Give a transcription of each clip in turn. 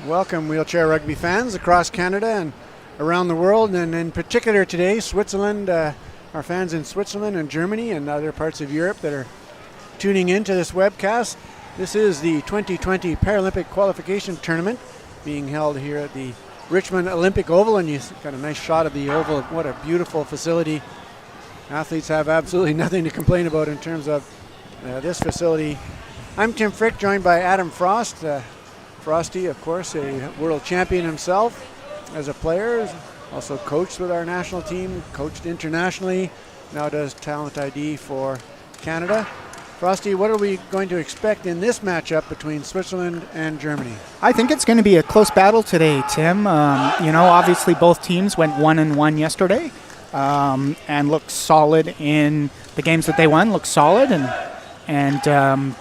Welcome, wheelchair rugby fans across Canada and around the world, and in particular today, Switzerland, our fans in Switzerland and Germany and other parts of Europe that are tuning into this webcast. This is the 2020 Paralympic Qualification Tournament being held here at the Richmond Olympic Oval, and you've got a nice shot of the Oval. What a beautiful facility. Athletes have absolutely nothing to complain about in terms of this facility. I'm Tim Frick, joined by Adam Frost. Frosty, of course, a world champion himself as a player, also coached with our national team, coached internationally, now does talent ID for Canada. Frosty, what are we going to expect in this matchup between Switzerland and Germany? I think it's going to be a close battle today, Tim. Obviously both teams went 1-1 yesterday and looked solid in the games that they won, looked solid, and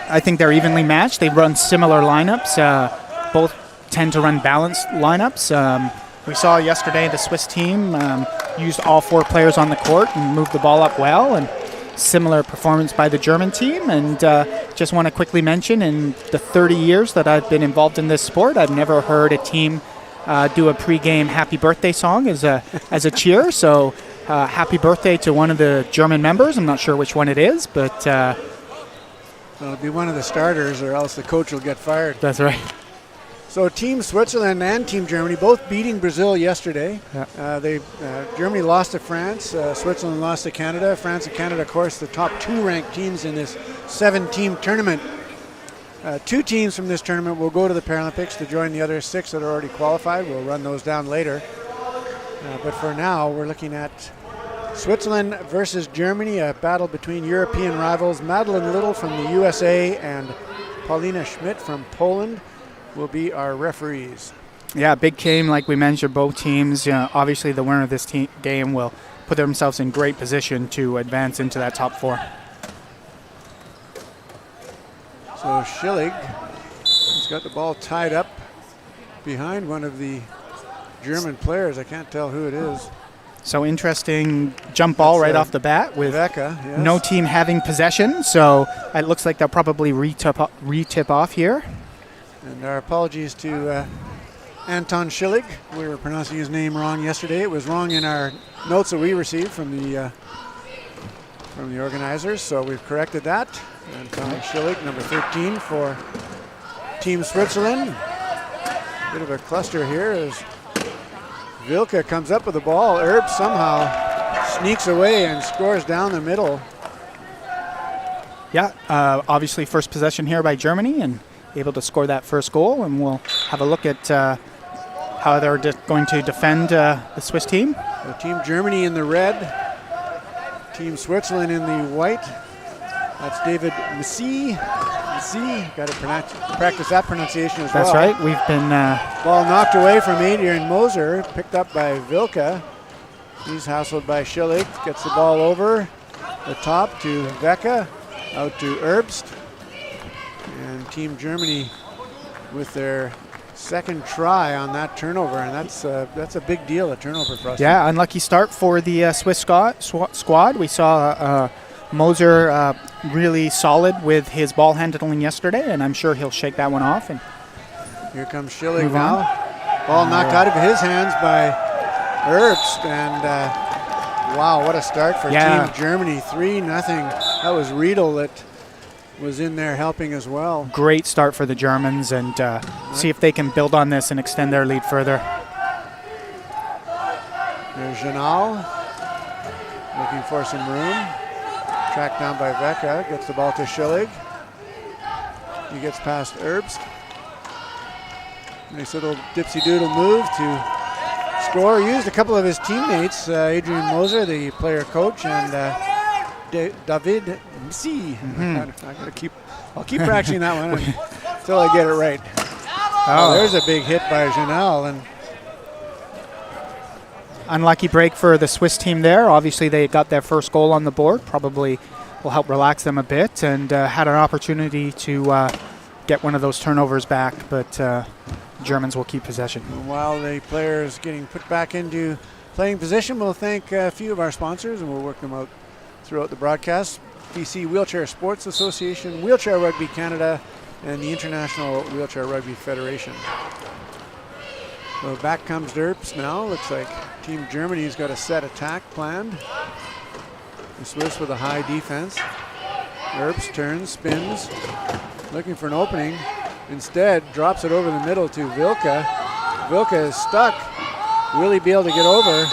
I think they're evenly matched. They run similar lineups. Both tend to run balanced lineups. We saw yesterday the Swiss team used all 4 players on the court and moved the ball up well, and similar performance by the German team. And just want to quickly mention, in the 30 years that I've been involved in this sport, I've never heard a team do a pre-game happy birthday song as a cheer. So happy birthday to one of the German members. I'm not sure which one it is, but it'll be one of the starters, or else the coach will get fired. That's right. So Team Switzerland and Team Germany both beating Brazil yesterday. Yeah. Germany lost to France. Switzerland lost to Canada. France and Canada, of course, the top 2 ranked teams in this 7-team tournament. 2 teams from this tournament will go to the Paralympics to join the other 6 that are already qualified. We'll run those down later. But for now, we're looking at Switzerland versus Germany, a battle between European rivals. Madeline Little from the USA and Paulina Schmidt from Poland will be our referees. Yeah, big game, like we mentioned, both teams. Obviously, the winner of this game will put themselves in great position to advance into that top 4. So Schillig has got the ball tied up behind one of the German players. I can't tell who it is. So interesting jump ball right off the bat with Becca, yes. No team having possession. So it looks like they'll probably re-tip off here. And our apologies to Anton Schillig. We were pronouncing his name wrong yesterday. It was wrong in our notes that we received from the organizers, so we've corrected that. Anton Schillig, number 13 for Team Switzerland. Bit of a cluster here as Wilke comes up with the ball. Erb somehow sneaks away and scores down the middle. Yeah, obviously first possession here by Germany and able to score that first goal. And we'll have a look at how they're going to defend the Swiss team. So Team Germany in the red, Team Switzerland in the white. That's David Messi. Got to practice that pronunciation as well. That's right. We've been ball knocked away from Adrian Moser, picked up by Wilke. He's hassled by Schillig. Gets the ball over the top to Vecca, out to Herbst. And Team Germany with their second try on that turnover, and that's a big deal, a turnover for us. Yeah, unlucky start for the Swiss squad. We saw Moser really solid with his ball handling yesterday, and I'm sure he'll shake that one off. And here comes Schillig now. Ball knocked out of his hands by Herbst, and wow, what a start for Team Germany. 3-0. That was Riedel that was in there helping as well. Great start for the Germans, and see if they can build on this and extend their lead further. There's Janal looking for some room. Tracked down by Vecca, gets the ball to Schillig. He gets past Herbst. Nice little dipsy-doodle move to score. Used a couple of his teammates, Adrian Moser, the player coach, and David Messi. I'll keep practicing that one until I get it right. Oh, there's a big hit by Janal, and unlucky break for the Swiss team there. Obviously, they got their first goal on the board. Probably will help relax them a bit, and had an opportunity to get one of those turnovers back, but Germans will keep possession. While the player is getting put back into playing position, we'll thank a few of our sponsors, and we'll work them out throughout the broadcast. BC Wheelchair Sports Association, Wheelchair Rugby Canada, and the International Wheelchair Rugby Federation. So back comes Erbs now. Looks like Team Germany's got a set attack planned. The Swiss with a high defense. Erbs turns, spins, looking for an opening. Instead, drops it over the middle to Vilka. Vilka is stuck. Will he be able to get over?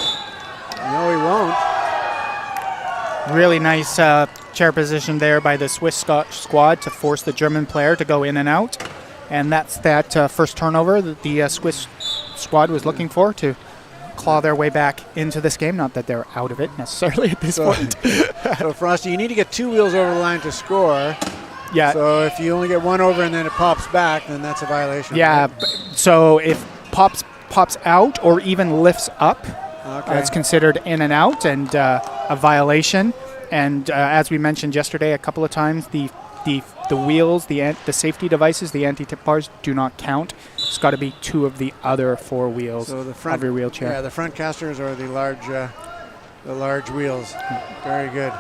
No, he won't. Really nice chair position there by the Swiss squad to force the German player to go in and out. And that's that first turnover that the Swiss squad was looking for to claw their way back into this game. Not that they're out of it necessarily at this point. So Frosty, you need to get 2 wheels over the line to score. Yeah. So if you only get one over and then it pops back, then that's a violation. Yeah. Right? So if pops out or even lifts up, Okay. it's considered in and out and a violation. And as we mentioned yesterday a couple of times, the wheels, the safety devices, the anti-tip bars do not count. It's got to be 2 of the other 4 wheels So the front, of your wheelchair. Yeah, the front casters are the large wheels. Very good.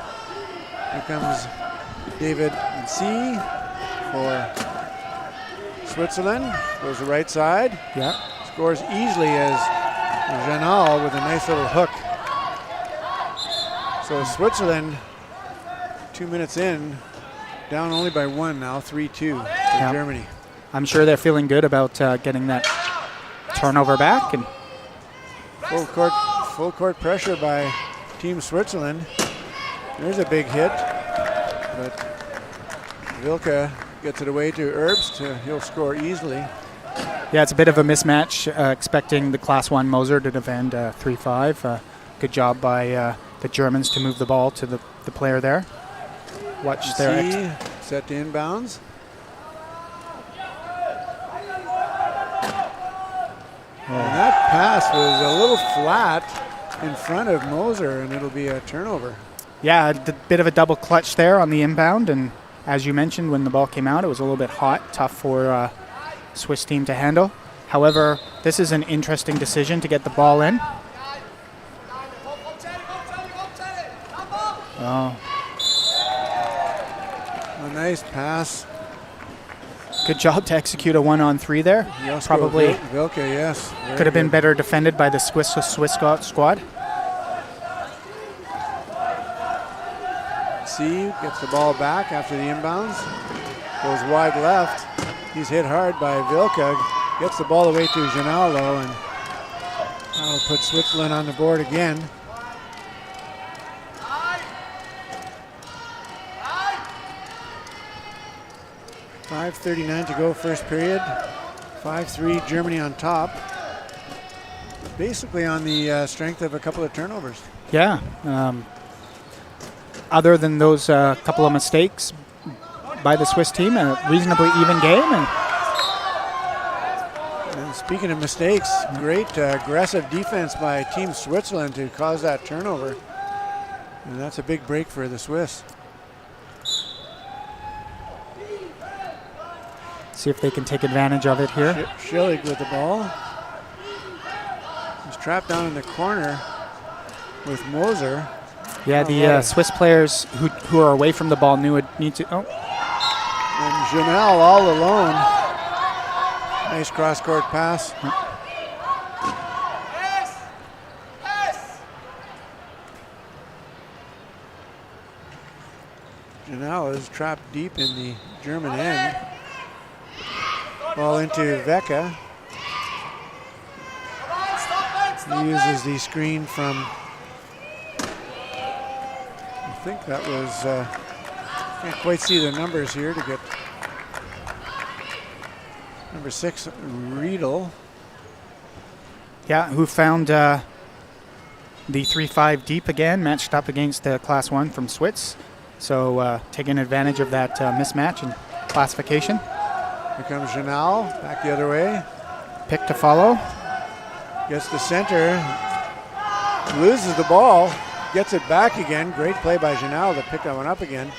Here comes David C for Switzerland. Goes the right side. Yeah. Scores easily as Janal with a nice little hook. So Switzerland, 2 minutes in, down only by 1 now, 3-2 for Germany. I'm sure they're feeling good about getting that turnover back. And Full court pressure by Team Switzerland. There's a big hit, but Vilka gets it away to Erbs. He'll score easily. yeah, it's a bit of a mismatch, expecting the Class 1 Moser to defend 3-5. Good job by the Germans to move the ball to the player there. Watch their set to inbounds. And that pass was a little flat in front of Moser, and it'll be a turnover. Yeah, a bit of a double clutch there on the inbound, and as you mentioned, when the ball came out, it was a little bit hot, tough for Swiss team to handle. However, this is an interesting decision to get the ball in. Oh. A nice pass. Good job to execute a 1-on-3 there. Josko Probably Vilka, yes. could have been better defended by the Swiss squad. C gets the ball back after the inbounds. Goes wide left. He's hit hard by Vilka. Gets the ball away to Janalo, and that'll put Switzerland on the board again. .5:39 to go first period. 5-3 Germany on top. Basically on the strength of a couple of turnovers. Yeah. Other than those couple of mistakes by the Swiss team, a reasonably even game. And speaking of mistakes, great aggressive defense by Team Switzerland to cause that turnover. And that's a big break for the Swiss. see if they can take advantage of it here. Schillig with the ball. He's trapped down in the corner with Moser. Yeah, the Swiss players who are away from the ball need to. Oh. And Janelle all alone. Nice cross-court pass. Janelle is trapped deep in the German end. Ball into Vecca. He uses the screen from, I think that was, can't quite see the numbers here to get number 6, Riedel. Yeah, who found the 3-5 deep again, matched up against the Class 1 from Switz. So taking advantage of that mismatch in classification. Here comes Janal, back the other way. Pick to follow. Gets the center, loses the ball, gets it back again. Great play by Janal to pick that one up again.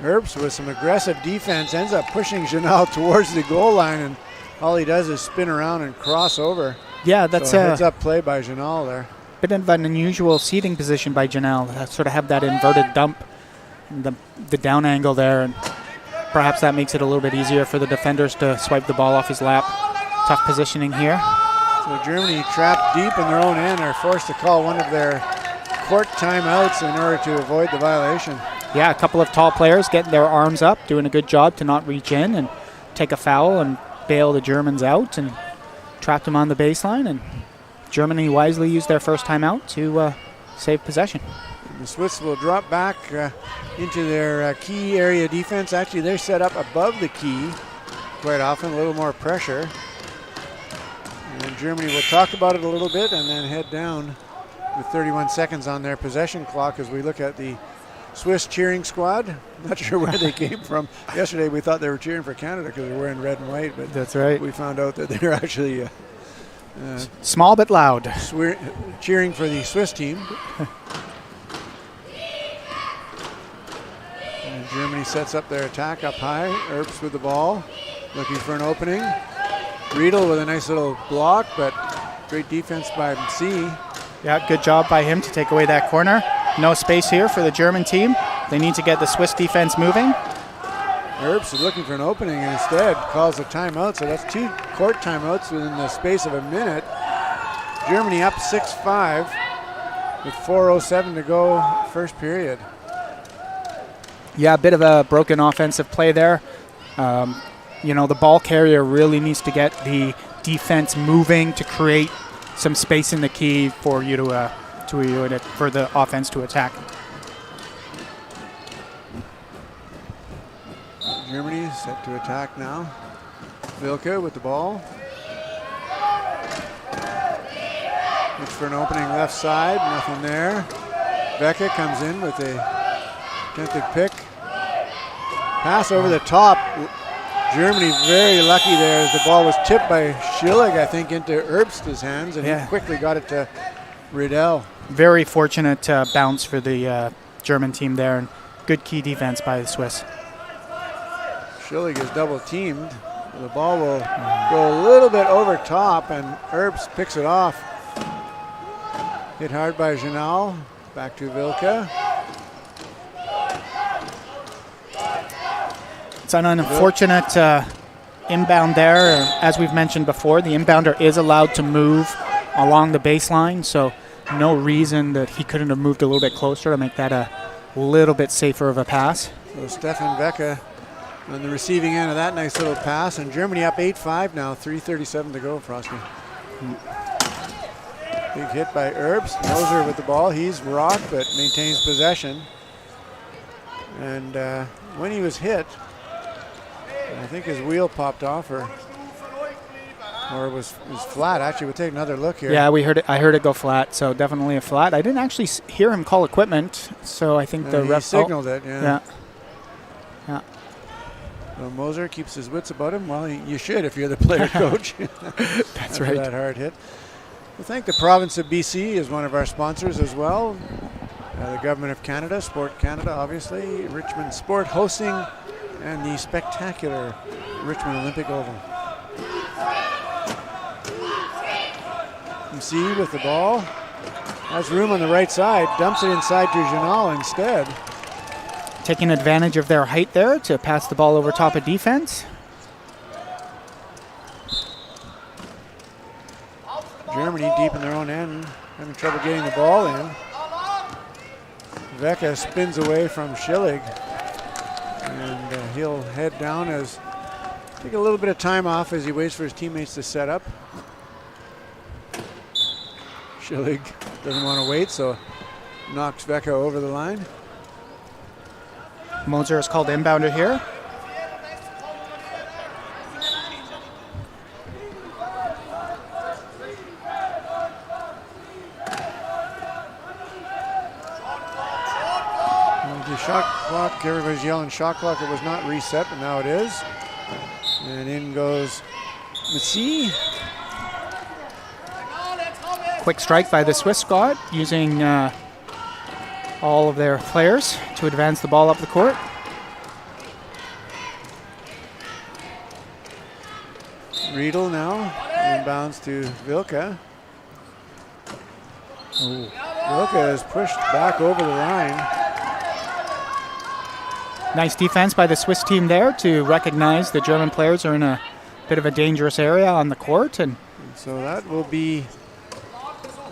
Herbst with some aggressive defense ends up pushing Janal towards the goal line, and all he does is spin around and cross over. Yeah, that's a heads-up play by Janal there. Bit of an unusual seating position by Janelle. Sort of have that inverted dump, the down angle there, and perhaps that makes it a little bit easier for the defenders to swipe the ball off his lap. Tough positioning here. So Germany, trapped deep in their own end, are forced to call one of their court timeouts in order to avoid the violation. Yeah, a couple of tall players getting their arms up, doing a good job to not reach in and take a foul and bail the Germans out and trapped them on the baseline. And Germany wisely used their first timeout to save possession. The Swiss will drop back into their key area defense. Actually, they're set up above the key quite often, a little more pressure. And Germany will talk about it a little bit and then head down with 31 seconds on their possession clock as we look at the Swiss cheering squad. Not sure where they came from. Yesterday we thought they were cheering for Canada because they're wearing red and white, but that's right. We found out that they're actually small but loud. Cheering for the Swiss team. And Germany sets up their attack up high. Earps with the ball, looking for an opening. Riedel with a nice little block, but great defense by MC. Yeah, good job by him to take away that corner. No space here for the German team. They need to get the Swiss defense moving. Earps is looking for an opening and instead calls a timeout, so that's 2 court timeouts within the space of a minute. Germany up 6-5 with 4:07 to go first period. Yeah, a bit of a broken offensive play there. The ball carrier really needs to get the defense moving to create some space in the key for you for the offense to attack. Germany set to attack now. Wilke with the ball. Looks for an opening left side, nothing there. Becca comes in with a attempted pick. Pass over the top. Germany very lucky there as the ball was tipped by Schillig, I think, into Erbst's hands, and he quickly got it to Riedel. Very fortunate bounce for the German team there, and good key defense by the Swiss. Schillig is double teamed. The ball will go a little bit over top, and Erbst picks it off. Hit hard by Janal. Back to Wilke. It's an unfortunate inbound there. As we've mentioned before, the inbounder is allowed to move along the baseline, so no reason that he couldn't have moved a little bit closer to make that a little bit safer of a pass. So Stefan Becke on the receiving end of that nice little pass, and Germany up 8-5 now, 3:37 to go, Frosty. Big hit by Erbst. Moser with the ball. He's rocked but maintains possession. And when he was hit, I think his wheel popped off or it was flat. Actually, we'll take another look here. Yeah, I heard it go flat, so definitely a flat. I didn't actually hear him call equipment, so I think the ref signaled it. Yeah. So Moser keeps his wits about him. Well, you should if you're the player coach. That's right. That hard hit. We thank the province of BC as one of our sponsors as well. The Government of Canada, Sport Canada, obviously, Richmond Sport hosting, and the spectacular Richmond Olympic Oval. MC with the ball. Has room on the right side. Dumps it inside to Janal instead. Taking advantage of their height there to pass the ball over top of defense. Germany deep in their own end, having trouble getting the ball in. Vecca spins away from Schillig, and he'll head down take a little bit of time off as he waits for his teammates to set up. Schillig doesn't want to wait, so knocks Vecca over the line. Moser is called inbounder here. The shot clock, everybody's yelling shot clock. It was not reset, but now it is. And in goes Messi. Quick strike by the Swiss squad, using all of their players to advance the ball up the court. Riedel now inbounds to Wilke. Wilke is pushed back over the line. Nice defense by the Swiss team there to recognize the German players are in a bit of a dangerous area on the court. And so that will be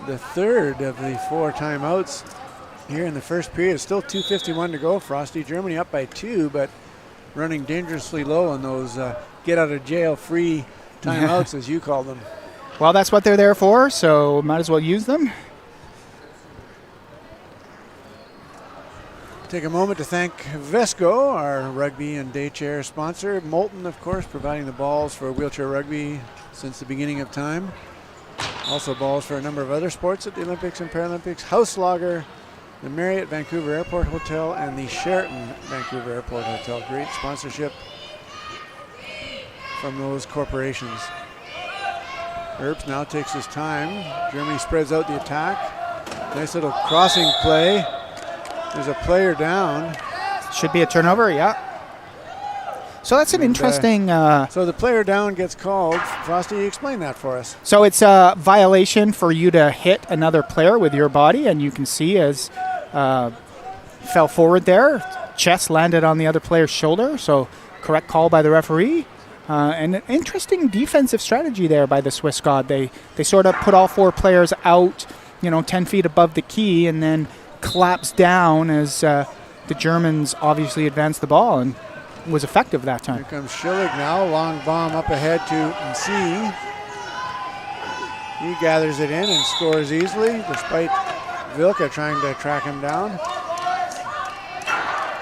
the third of the 4 timeouts here in the first period. Still 2:51 to go. Frosty, Germany up by 2, but running dangerously low on those get-out-of-jail-free timeouts, as you call them. Well, that's what they're there for, so might as well use them. Take a moment to thank Vesco, our rugby and day chair sponsor. Moulton, of course, providing the balls for wheelchair rugby since the beginning of time. Also balls for a number of other sports at the Olympics and Paralympics. Hauslager, the Marriott Vancouver Airport Hotel, and the Sheraton Vancouver Airport Hotel. Great sponsorship from those corporations. Earps now takes his time. Germany spreads out the attack. Nice little crossing play. There's a player down. Should be a turnover, yeah. So that's an interesting... so the player down gets called. Frosty, explain that for us. So it's a violation for you to hit another player with your body, and you can see as fell forward there. Chest landed on the other player's shoulder, so correct call by the referee. And an interesting defensive strategy there by the Swiss squad. They sort of put all 4 players out, 10 feet above the key, and then collapsed down as the Germans obviously advanced the ball and was effective that time. Here comes Schillig now, long bomb up ahead to Nsi. He gathers it in and scores easily, despite Vilka trying to track him down.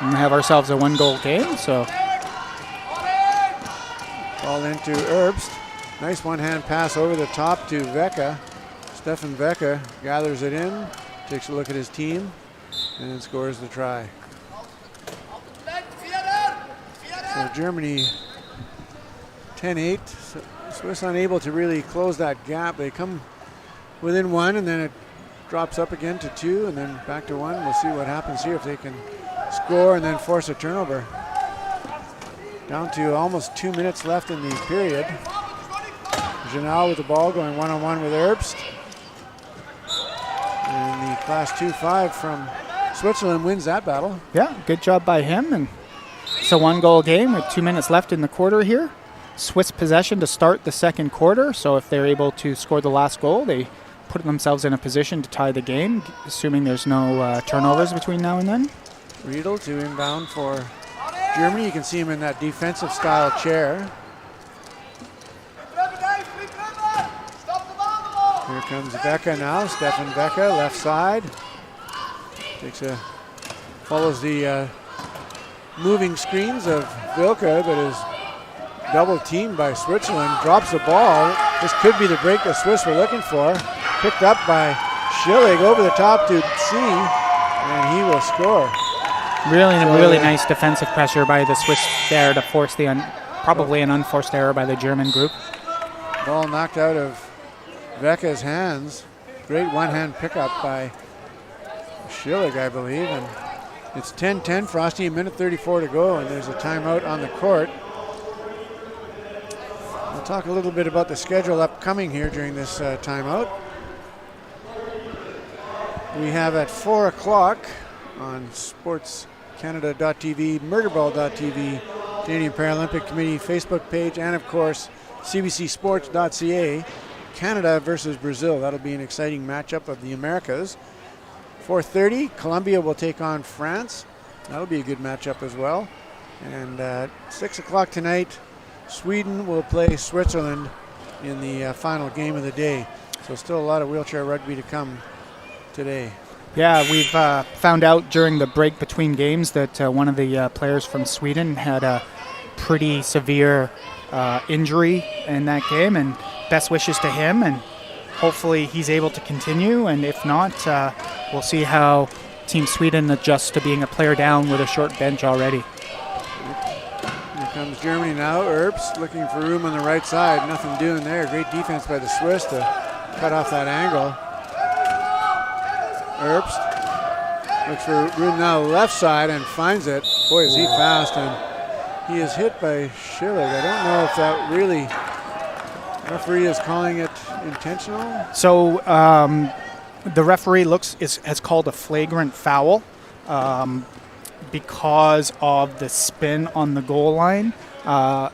And we have ourselves a 1-goal game, so... Ball into Erbst. Nice one-hand pass over the top to Vecca. Stefan Vecca gathers it in, takes a look at his team, and then scores the try. So Germany 10-8. Swiss unable to really close that gap. They come within 1, and then it drops up again to 2, and then back to 1. We'll see what happens here if they can score and then force a turnover. Down to almost 2 minutes left in the period. Janal with the ball going one-on-one with Erbst. And the Class 2-5 from Switzerland wins that battle. Yeah, good job by him. And it's a 1-goal game with 2 minutes left in the quarter here. Swiss possession to start the second quarter. So if they're able to score the last goal, they put themselves in a position to tie the game, assuming there's no turnovers between now and then. Riedel to inbound for Germany. You can see him in that defensive style chair. Here comes Vecca now. Stefan Vecca, left side. Follows the moving screens of Vilka, but is double teamed by Switzerland. Drops the ball. This could be the break the Swiss were looking for. Picked up by Schillig over the top to C, and he will score. Really nice defensive pressure by the Swiss there to force the probably an unforced error by the German group. Ball knocked out of Vecca's hands. Great one-hand pickup by Schillig, I believe. And it's 10-10, Frosty, 1:34 to go, and there's a timeout on the court. We'll talk a little bit about the schedule upcoming here during this timeout. We have at 4 o'clock on sportscanada.tv, murderball.tv, Canadian Paralympic Committee Facebook page, and of course cbcsports.ca, Canada versus Brazil. That'll be an exciting matchup of the Americas. 4:30, Colombia will take on France. That'll be a good matchup as well. And at 6 o'clock tonight, Sweden will play Switzerland in the final game of the day. So still a lot of wheelchair rugby to come today. Yeah, we've found out during the break between games that one of the players from Sweden had a pretty severe injury in that game, and best wishes to him, and hopefully he's able to continue, and if not, we'll see how Team Sweden adjusts to being a player down with a short bench already. Here comes Germany now. Erbst looking for room on the right side. Nothing doing there. Great defense by the Swiss to cut off that angle. Erbst looks for room now left side and finds it. Boy, is he fast, and he is hit by Schillig. I don't know if that really, referee is calling it intentional. So the referee has called a flagrant foul. because of the spin on the goal line.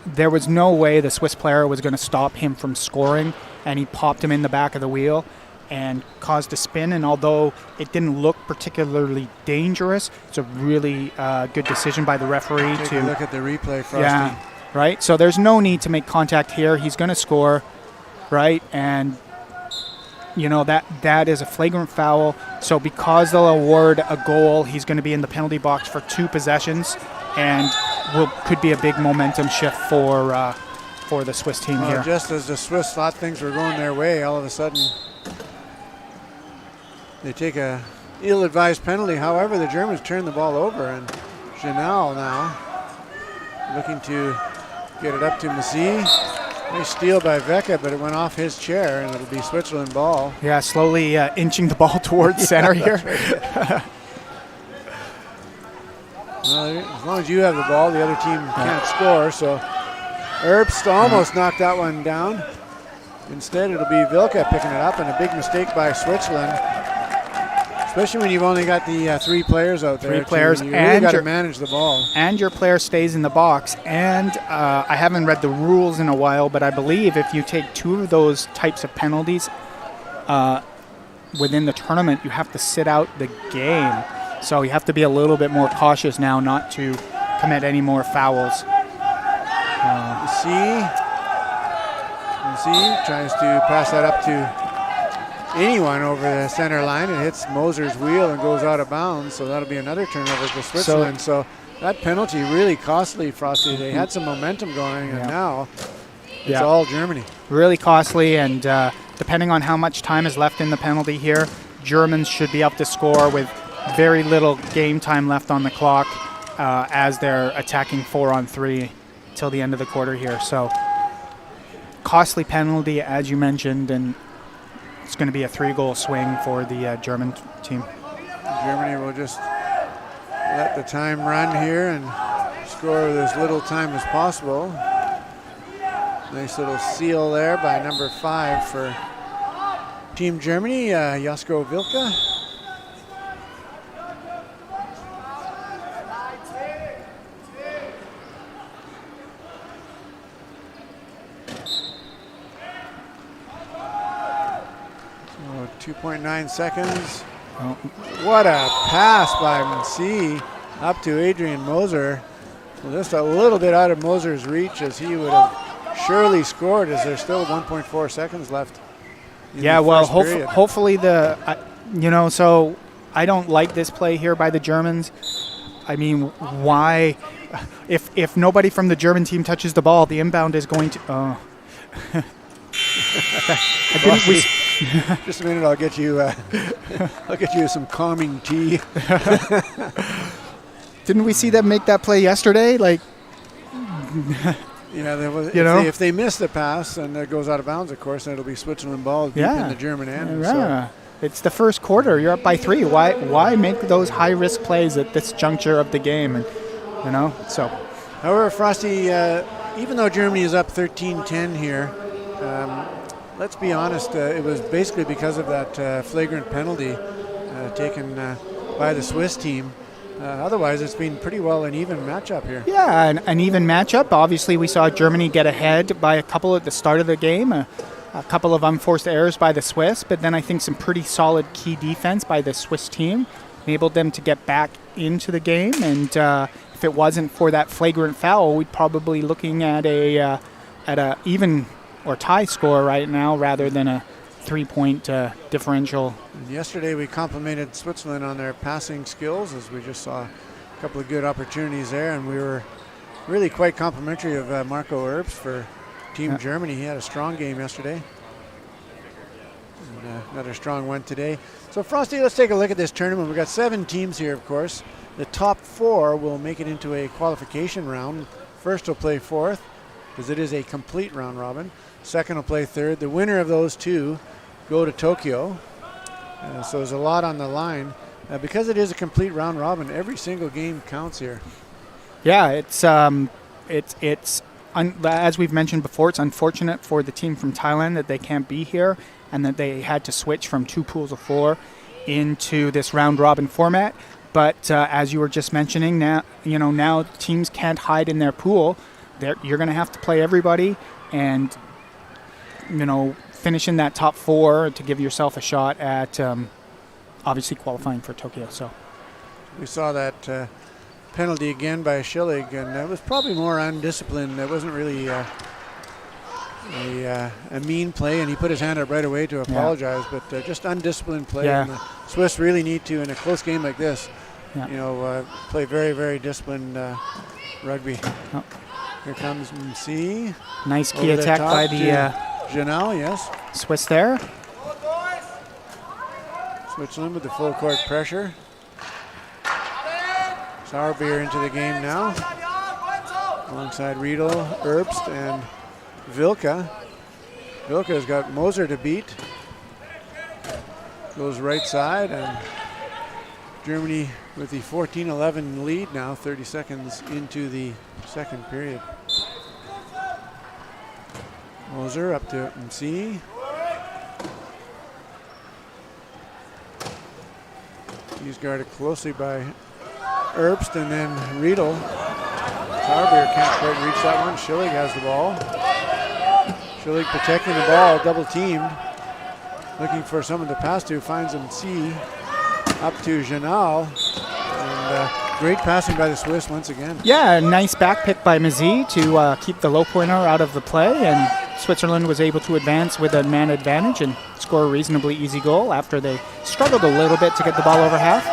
There was no way the Swiss player was going to stop him from scoring, and he popped him in the back of the wheel and caused a spin. And although it didn't look particularly dangerous, it's a really good decision by the referee. Take a look at the replay, Frosty. Yeah, right? So there's no need to make contact here. He's going to score, right? And that is a flagrant foul. So because they'll award a goal, he's going to be in the penalty box for 2 possessions, and could be a big momentum shift for the Swiss team here. Just as the Swiss thought things were going their way, all of a sudden they take a ill-advised penalty. However, the Germans turn the ball over, and Janel now looking to get it up to Massy. Nice steal by Vecca, but it went off his chair, and it'll be Switzerland ball. Yeah, slowly inching the ball towards center here. Well, as long as you have the ball, the other team can't score. So Herbst almost knocked that one down. Instead, it'll be Vilka picking it up, and a big mistake by Switzerland. Especially when you've only got the 3 players out there. 3 players, you really got to manage the ball. And your player stays in the box. And I haven't read the rules in a while, but I believe if you take 2 of those types of penalties within the tournament, you have to sit out the game. So you have to be a little bit more cautious now not to commit any more fouls. Massy tries to pass that up to anyone over the center line. It hits Moser's wheel and goes out of bounds, so that'll be another turnover for Switzerland. So that penalty really costly, Frosty. They had some momentum going, and now it's all Germany. Really costly, and depending on how much time is left in the penalty here, Germans should be up to score with very little game time left on the clock as they're attacking 4-on-3 till the end of the quarter here. So costly penalty, as you mentioned, and it's going to be a 3-goal swing for the German team. Germany will just let the time run here and score with as little time as possible. Nice little seal there by number 5 for Team Germany, Josko Vilka. So 2.9 seconds. Oh. What a pass by Massy up to Adrian Moser. Well, just a little bit out of Moser's reach, as he would have surely scored, as there's still 1.4 seconds left. Yeah, well, hopefully so I don't like this play here by the Germans. I mean, why? If nobody from the German team touches the ball, the inbound is going to. Just a minute, I'll get you. I'll get you some calming tea. Didn't we see them make that play yesterday? Like, yeah, there was. If they miss the pass and it goes out of bounds, of course, then it'll be Switzerland ball deep in the German end. Yeah. So. It's the first quarter. You're up by 3. Why make those high risk plays at this juncture of the game? And so. However, Frosty, even though Germany is up 13-10 here, let's be honest, it was basically because of that flagrant penalty taken by the Swiss team. Otherwise, it's been pretty well an even matchup here. Yeah, an even matchup. Obviously, we saw Germany get ahead by a couple at the start of the game, a couple of unforced errors by the Swiss, but then I think some pretty solid key defense by the Swiss team enabled them to get back into the game. And if it wasn't for that flagrant foul, we'd probably looking at a even or tie score right now rather than a 3-point differential. And yesterday we complimented Switzerland on their passing skills, as we just saw a couple of good opportunities there, and we were really quite complimentary of Marco Herbst for Team Germany. He had a strong game yesterday. And, another strong one today. So Frosty, let's take a look at this tournament. We've got 7 teams here, of course. The top 4 will make it into a qualification round. First will play 4th, because it is a complete round robin. Second will play 3rd. The winner of those 2 go to Tokyo. So there's a lot on the line. Because it is a complete round robin, every single game counts here. Yeah, it's as we've mentioned before, it's unfortunate for the team from Thailand that they can't be here and that they had to switch from 2 pools of 4 into this round robin format. But as you were just mentioning, now teams can't hide in their pool. You're going to have to play everybody, and finish in that top 4 to give yourself a shot at obviously qualifying for Tokyo. So we saw that penalty again by Schillig, and it was probably more undisciplined. It wasn't really a mean play, and he put his hand up right away to apologize, but just undisciplined play. Yeah. And the Swiss really need to, in a close game like this, play very, very disciplined rugby. Oh. Here comes MC. Nice key attack by the Janal, yes. Swiss there. Switzerland with the full court pressure. Sauerbier into the game now, alongside Riedel, Herbst, and Vilka. Vilka's got Moser to beat. Goes right side, and Germany with the 14-11 lead now, 30 seconds into the second period. Moser up to MC. He's guarded closely by Herbst, and then Riedel. Sauerbier can't quite reach that one. Schillig has the ball. Schillig protecting the ball, double teamed. Looking for someone to pass to, finds MC. Up to Janal. And great passing by the Swiss once again. Yeah, a nice back pick by Mazie to keep the low pointer out of the play, and Switzerland was able to advance with a man advantage and score a reasonably easy goal after they struggled a little bit to get the ball over half.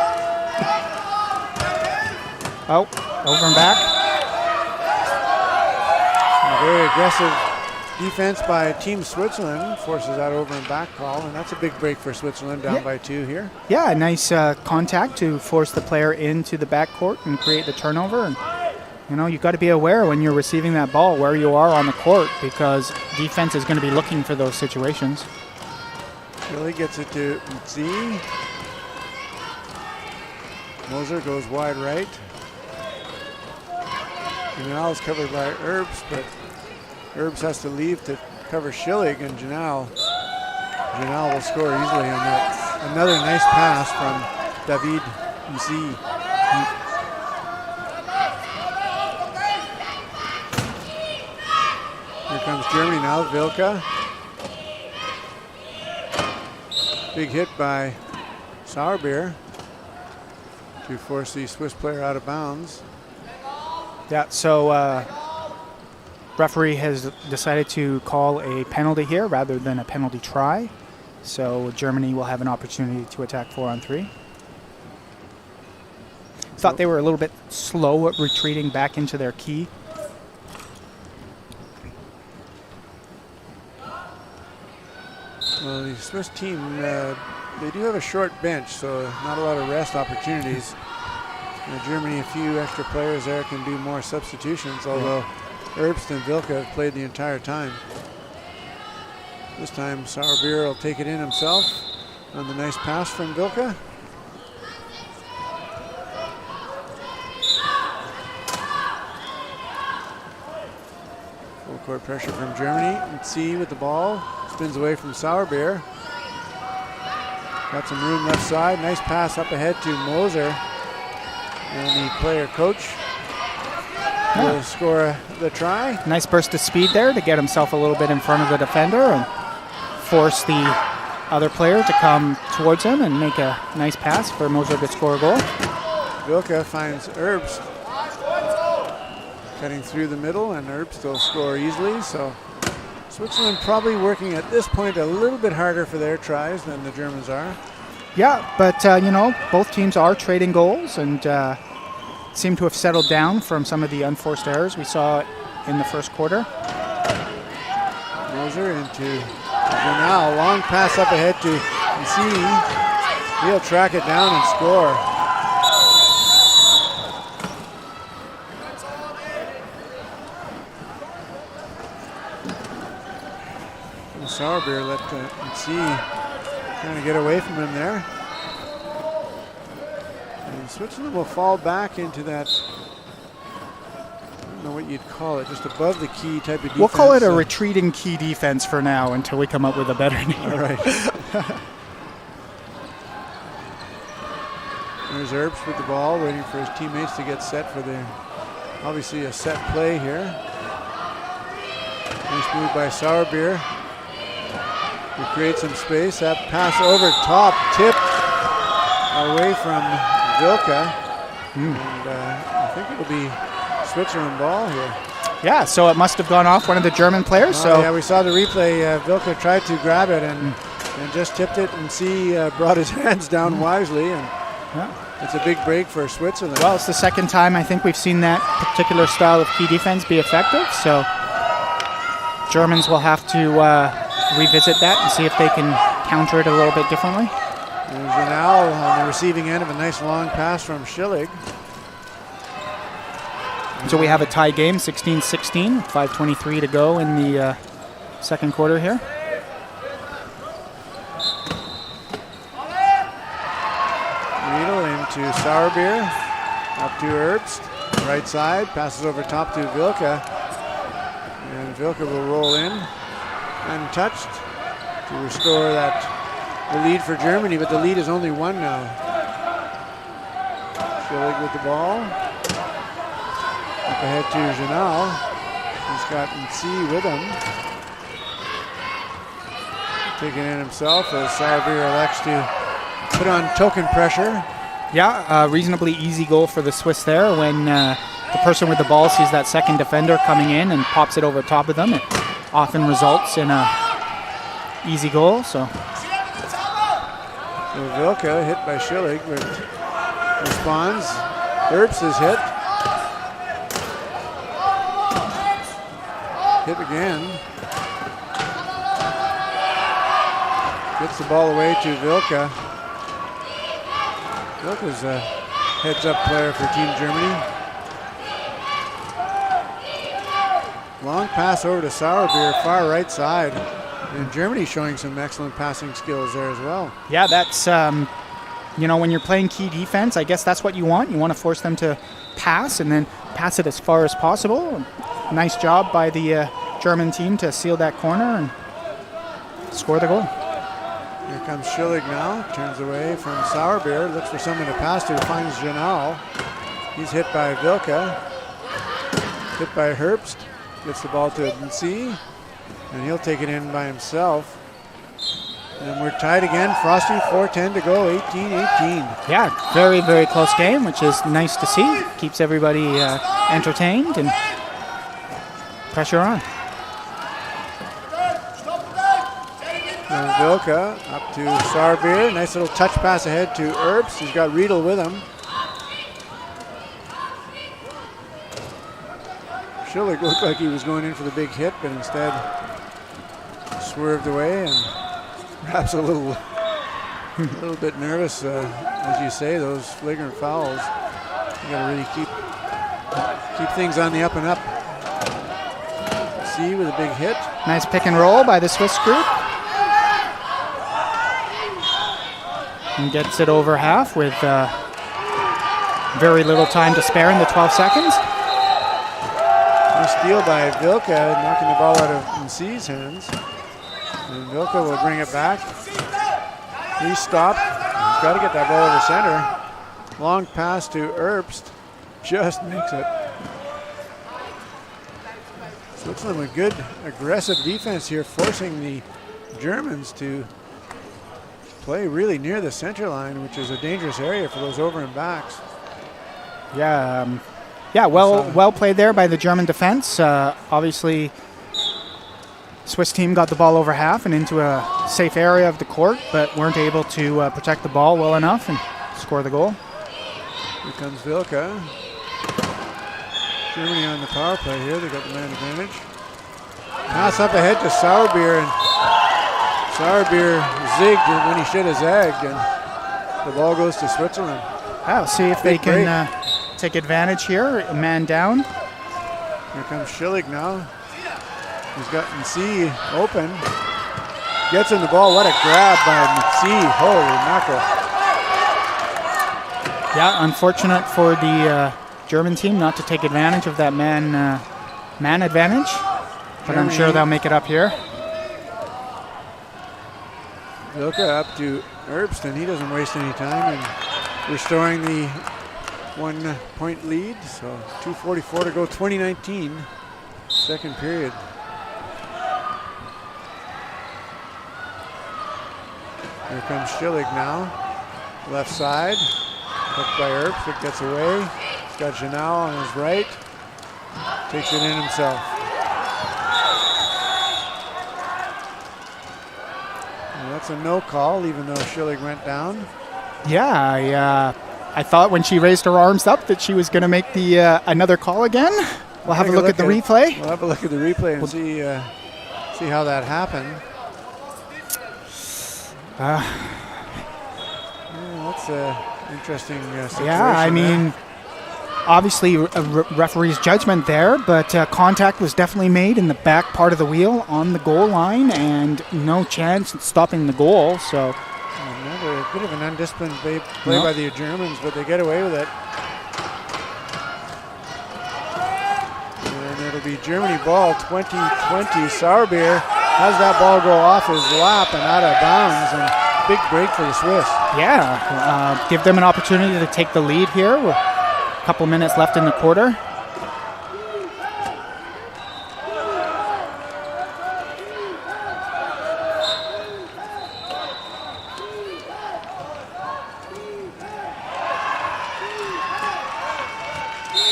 Oh, over and back. A very aggressive defense by Team Switzerland forces that over and back call, and that's a big break for Switzerland, down by 2 here. Yeah, nice contact to force the player into the backcourt and create the turnover. And you've got to be aware when you're receiving that ball where you are on the court, because defense is going to be looking for those situations. Billy gets it to Z. Moser goes wide right. Janal is covered by Herbst, but Herbst has to leave to cover Schillig, and Janal will score easily on that. Another nice pass from David MC. Here comes Germany now, Vilka. Big hit by Sauerbier to force the Swiss player out of bounds. Yeah, so referee has decided to call a penalty here rather than a penalty try. So Germany will have an opportunity to attack 4-on-3. Thought they were a little bit slow at retreating back into their key. Well, the Swiss team, they do have a short bench, so not a lot of rest opportunities. Germany, a few extra players there, can do more substitutions, although Herbst and Vilka have played the entire time. This time Sauerbier will take it in himself on the nice pass from Vilka. Full court pressure from Germany. C with the ball, spins away from Sauerbier. Got some room left side, nice pass up ahead to Moser. And the player coach will score the try. Nice burst of speed there to get himself a little bit in front of the defender and force the other player to come towards him and make a nice pass for Moser to score a goal. Vilka finds Herbst cutting through the middle, and Herbst will score easily. So Switzerland probably working at this point a little bit harder for their tries than the Germans are. Yeah, but both teams are trading goals and seem to have settled down from some of the unforced errors we saw in the first quarter. Moser into Janal, long pass up ahead to MC. He'll track it down and score. Sauerbier let MC trying to get away from him there. And Switzerland will fall back into that, I don't know what you'd call it, just above the key type of defense. We'll call it a retreating key defense for now until we come up with a better name. All right. There's Erbst with the ball, waiting for his teammates to get set for obviously a set play here. Nice move by Sauerbier. He creates some space. That pass over top, tipped away from Vilka. And I think it'll be Switzerland ball here. Yeah, so it must have gone off one of the German players. Yeah, we saw the replay. Vilka tried to grab it and just tipped it, and brought his hands down wisely. And it's a big break for Switzerland. Well, it's the second time I think we've seen that particular style of key defense be effective. So Germans will have to revisit that and see if they can counter it a little bit differently. There's Janal on the receiving end of a nice long pass from Schillig. So we have a tie game, 16-16, 5:23 to go in the second quarter here. Riedel into Sauerbier, up to Erbst, right side, passes over top to Vilka. And Vilka will roll in, untouched, to restore the lead for Germany, but the lead is only one now. Schillig with the ball. Up ahead to Janal. He's got Nc with him. Taking in himself as Sauerbier elects to put on token pressure. Yeah, reasonably easy goal for the Swiss there when the person with the ball sees that second defender coming in and pops it over top of them. It often results in a easy goal. So Vilka hit by Schillig, but responds. Erbst is hit. Hit again. Gets the ball away to Vilka. Vilka's a heads-up player for Team Germany. Long pass over to Sauerbier, far right side. And Germany showing some excellent passing skills there as well. Yeah, that's, when you're playing key defense, I guess that's what you want. You want to force them to pass and then pass it as far as possible. Nice job by the German team to seal that corner and score the goal. Here comes Schillig now, turns away from Sauerbier, looks for someone to pass to, finds Janal. He's hit by Vilka, hit by Herbst, gets the ball to Nc, and he'll take it in by himself. And we're tied again, Frosty, 4:10 to go, 18-18. Yeah, very, very close game, which is nice to see. Keeps everybody entertained and pressure on. And Vilka up to Sauerbier. Nice little touch pass ahead to Erbst. He's got Riedel with him. Schillig looked like he was going in for the big hit, but instead swerved away and perhaps a little bit nervous. As you say, those flagrant fouls. You got to really keep things on the up and up. See with a big hit. Nice pick and roll by the Swiss group. And gets it over half with very little time to spare in the 12 seconds. Nice steal by Vilka, knocking the ball out of Nc's hands. And Vilka will bring it back. He stopped. He's got to get that ball over center. Long pass to Erbst. Just makes it. Switzerland with good aggressive defense here, forcing the Germans to play really near the center line, which is a dangerous area for those over and backs. Yeah, well played there by the German defense. Obviously, Swiss team got the ball over half and into a safe area of the court, but weren't able to protect the ball well enough and score the goal. Here comes Vilka. Germany on the power play here. They got the man advantage. Pass up ahead to Sauerbier, and Sauerbier zigged when he should have zagged, and the ball goes to Switzerland. I'll see if they can take advantage here. A man down. Here comes Schillig now. He's got Nc open. Gets him the ball. What a grab by Nc. Holy mackerel. Yeah, unfortunate for the German team not to take advantage of that man advantage. But I'm sure they'll make it up here. Vilka up to Erbst, and he doesn't waste any time and restoring the 1 point lead. So 2:44 to go, 2019, second period. Here comes Schillig now, left side, hooked by Earps, it gets away. He's got Janal on his right, takes it in himself. And that's a no call, even though Schillig went down. Yeah, I thought when she raised her arms up that she was going to make the another call again. We'll have a look at the replay. We'll have a look at the replay and see how that happened. That's an interesting situation. Yeah, I mean, obviously a referee's judgment there, but contact was definitely made in the back part of the wheel on the goal line, and no chance of stopping the goal. So another bit of an undisciplined play by the Germans, but they get away with it. And it'll be Germany ball, 2020. Sauerbier has that ball go off his lap and out of bounds, and big break for the Swiss. Yeah, give them an opportunity to take the lead here. A couple minutes left in the quarter.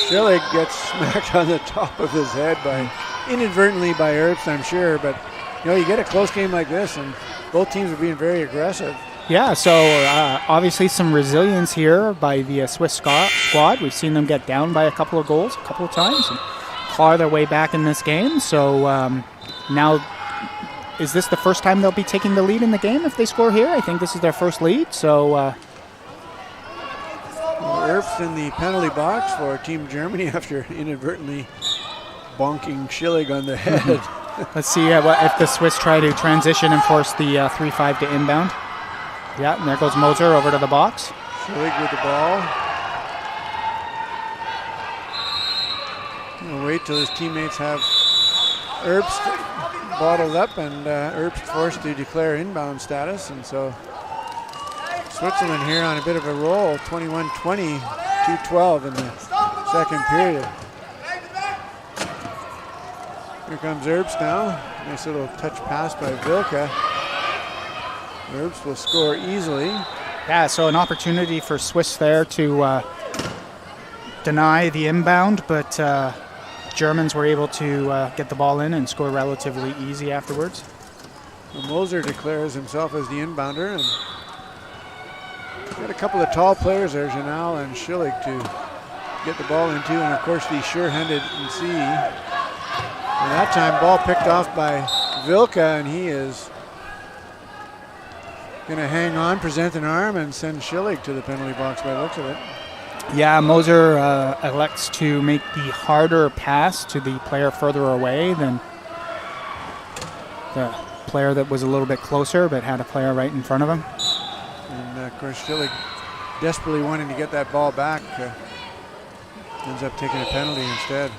Schillig gets smacked on the top of his head inadvertently by Earps, I'm sure, but you get a close game like this, and both teams are being very aggressive. Yeah, so obviously some resilience here by the Swiss squad. We've seen them get down by a couple of goals a couple of times and claw their way back in this game. So now, is this the first time they'll be taking the lead in the game if they score here? I think this is their first lead. So Earps in the penalty box for Team Germany after inadvertently bonking Schillig on the head. Let's see if the Swiss try to transition and force the 3-5 to inbound. Yeah, and there goes Moser over to the box. Schillig with the ball. He'll wait till his teammates have Earps bottled up, and Earps forced to declare inbound status, and so Switzerland here on a bit of a roll, 21-20, 2:12 in the second period. Here comes Earps now. Nice little touch pass by Vilka. Earps will score easily. Yeah, so an opportunity for Swiss there to deny the inbound, but Germans were able to get the ball in and score relatively easy afterwards. Well, Moser declares himself as the inbounder, and got a couple of tall players there, Janal and Schillig, to get the ball into, and of course the sure-handed NC. And that time, ball picked off by Vilka, and he is going to hang on, present an arm, and send Schillig to the penalty box by the looks of it. Yeah, Moser elects to make the harder pass to the player further away than the player that was a little bit closer but had a player right in front of him. And of course, Schillig desperately wanting to get that ball back, ends up taking a penalty instead.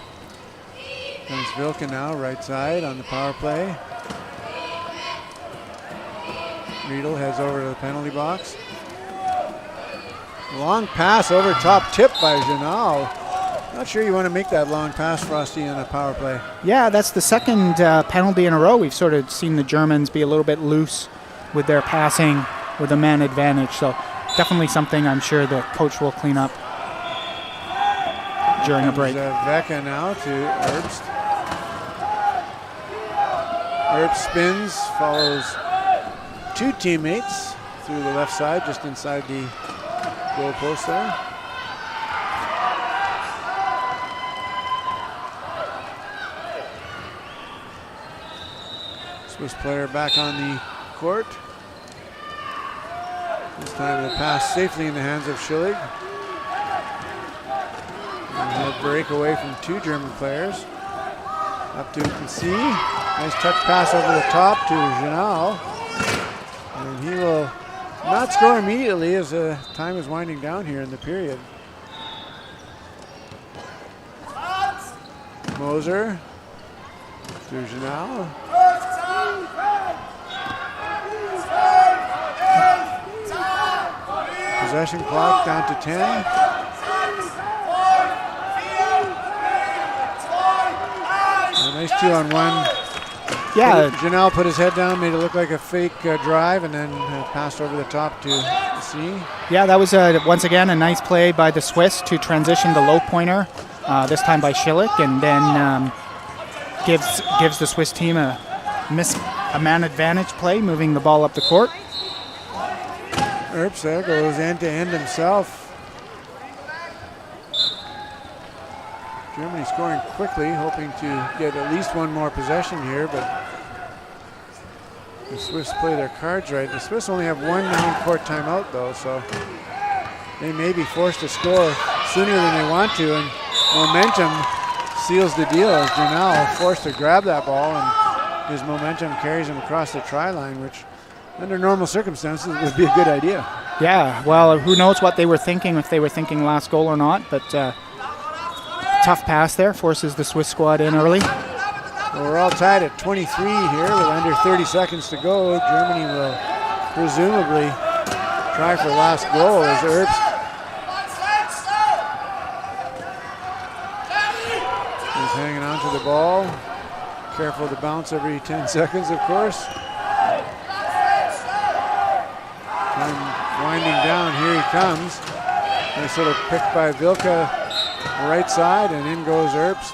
Comes Vilka now, right side on the power play. Riedel heads over to the penalty box. Long pass over top, tip by Janal. Not sure you want to make that long pass, Frosty, on a power play. Yeah, that's the second penalty in a row. We've sort of seen the Germans be a little bit loose with their passing with a man advantage. So definitely something I'm sure the coach will clean up during a break. Vecca now to Erbst. Erbst spins, follows two teammates through the left side, just inside the goal post there. Swiss player back on the court. This time the pass safely in the hands of Schillig. And he'll break away from two German players. Up to NC. Nice touch pass over the top to Janal. And he will not score immediately as time is winding down here in the period. Moser to Janal. possession clock down to 10. A nice 2-on-1. Yeah. Janelle put his head down, made it look like a fake drive, and then passed over the top to C. Yeah, that was once again a nice play by the Swiss to transition the low pointer, this time by Schillick, and then gives the Swiss team a man advantage play, moving the ball up the court. Earps there goes end to end himself. Germany scoring quickly, hoping to get at least one more possession here, but the Swiss play their cards right. The Swiss only have one non-court timeout though, so they may be forced to score sooner than they want to, and momentum seals the deal as Janelle forced to grab that ball, and his momentum carries him across the try line, which under normal circumstances would be a good idea. Yeah, well, who knows what they were thinking, if they were thinking last goal or not, but tough pass there, forces the Swiss squad in early. Well, we're all tied at 23 here with under 30 seconds to go. Germany will presumably try for last goal as Earps is hanging on to the ball. Careful to bounce every 10 seconds, of course. Time winding down, here he comes. Nice little pick by Vilka, right side, and in goes Earps.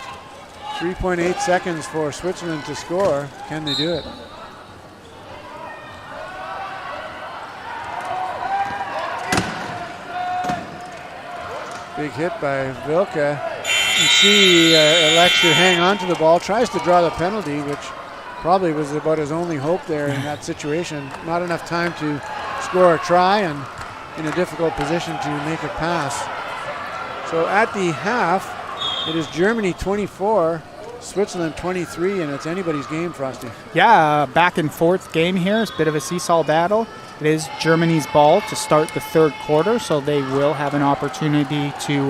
3.8 seconds for Switzerland to score. Can they do it? Big hit by Vilka. And she elects to hang on to the ball, tries to draw the penalty, which probably was about his only hope there in that situation. Not enough time to score a try and in a difficult position to make a pass. So at the half, it is Germany 24, Switzerland 23, and it's anybody's game, Frosty. Yeah, back and forth game here. It's a bit of a seesaw battle. It is Germany's ball to start the third quarter, so they will have an opportunity to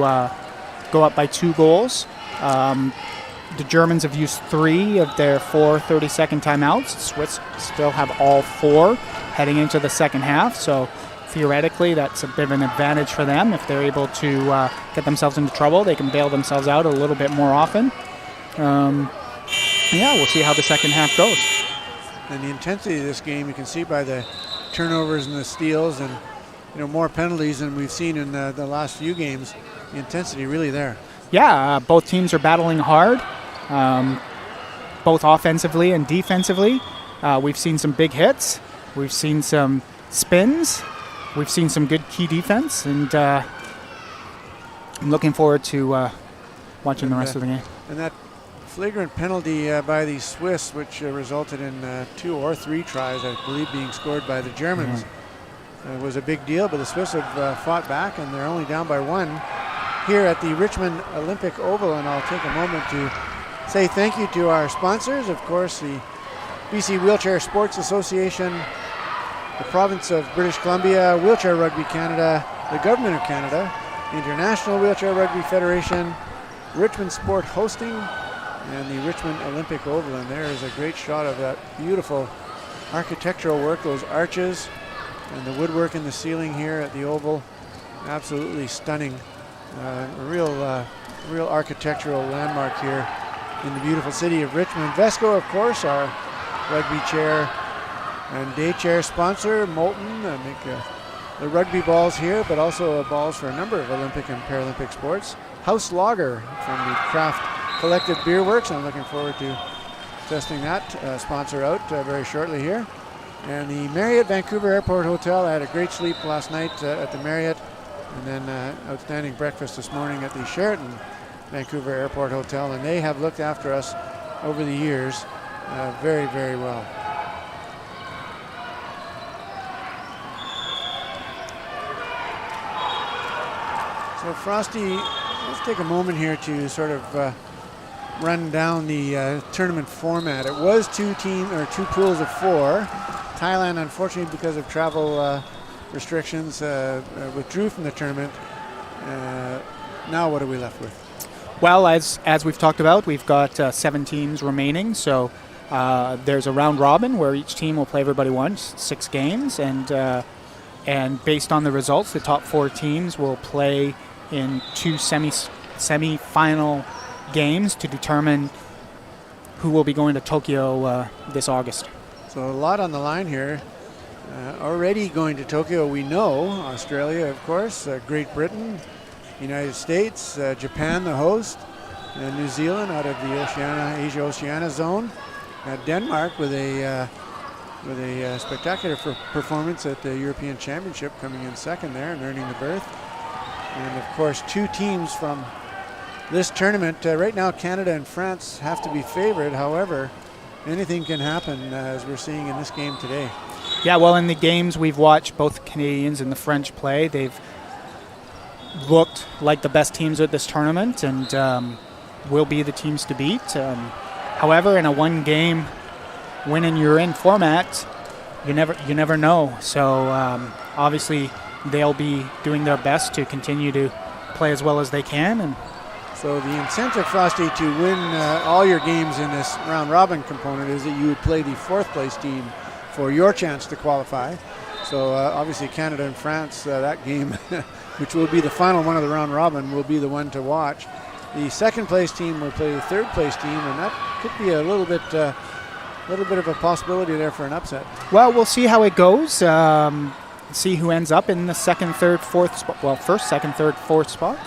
go up by 2 goals. The Germans have used 3 of their 4 30-second timeouts. The Swiss still have all 4 heading into the second half, so theoretically that's a bit of an advantage for them. If they're able to get themselves into trouble, they can bail themselves out a little bit more often. Yeah, we'll see how the second half goes. And the intensity of this game, you can see by the turnovers and the steals and more penalties than we've seen in the last few games. The intensity really there. Yeah, both teams are battling hard, both offensively and defensively. We've seen some big hits. We've seen some spins. We've seen some good key defense, and I'm looking forward to watching the rest of the game. And that flagrant penalty by the Swiss, which resulted in 2 or 3 tries, I believe, being scored by the Germans, was a big deal, but the Swiss have fought back, and they're only down by 1 here at the Richmond Olympic Oval. And I'll take a moment to say thank you to our sponsors, of course, the BC Wheelchair Sports Association, the Province of British Columbia, Wheelchair Rugby Canada, the Government of Canada, the International Wheelchair Rugby Federation, Richmond Sport Hosting, and the Richmond Olympic Oval. And there is a great shot of that beautiful architectural work, those arches and the woodwork in the ceiling here at the Oval. Absolutely stunning. A real architectural landmark here in the beautiful city of Richmond. Vesco, of course, our rugby chair and day chair sponsor. Molten make the rugby balls here, but also balls for a number of Olympic and Paralympic sports. House Lager from the Craft Collective Beer Works. I'm looking forward to testing that sponsor out very shortly here. And the Marriott Vancouver Airport Hotel. I had a great sleep last night at the Marriott, and then outstanding breakfast this morning at the Sheraton Vancouver Airport Hotel, and they have looked after us over the years very, very well. So Frosty, let's take a moment here to sort of run down the tournament format. It was 2 pools of 4. Thailand, unfortunately, because of travel restrictions, withdrew from the tournament. Now what are we left with? Well, as we've talked about, we've got 7 teams remaining. So there's a round robin where each team will play everybody once, 6 games, and And based on the results, the top 4 teams will play in 2 semi-final games to determine who will be going to Tokyo this August. So a lot on the line here. Already going to Tokyo, we know Australia, of course, Great Britain, United States, Japan, the host, New Zealand out of the Asia-Oceania zone, Denmark with a spectacular performance at the European Championship, coming in second there and earning the berth. And of course, 2 teams from this tournament. Right now, Canada and France have to be favored. However, anything can happen, as we're seeing in this game today. Yeah, well, in the games we've watched both the Canadians and the French play, they've looked like the best teams at this tournament and will be the teams to beat. However, in a one-game win-and-you're-in format, you never know. So obviously, they'll be doing their best to continue to play as well as they can. And so the incentive, Frosty, to win all your games in this round-robin component is that you would play the 4th place team for your chance to qualify. So obviously Canada and France, that game, which will be the final one of the round-robin, will be the one to watch. The 2nd place team will play the 3rd place team, and that could be a little bit of a possibility there for an upset. Well, we'll see how it goes. See who ends up in the 2nd, 3rd, 4th spot. Well, 1st, 2nd, 3rd, 4th spot.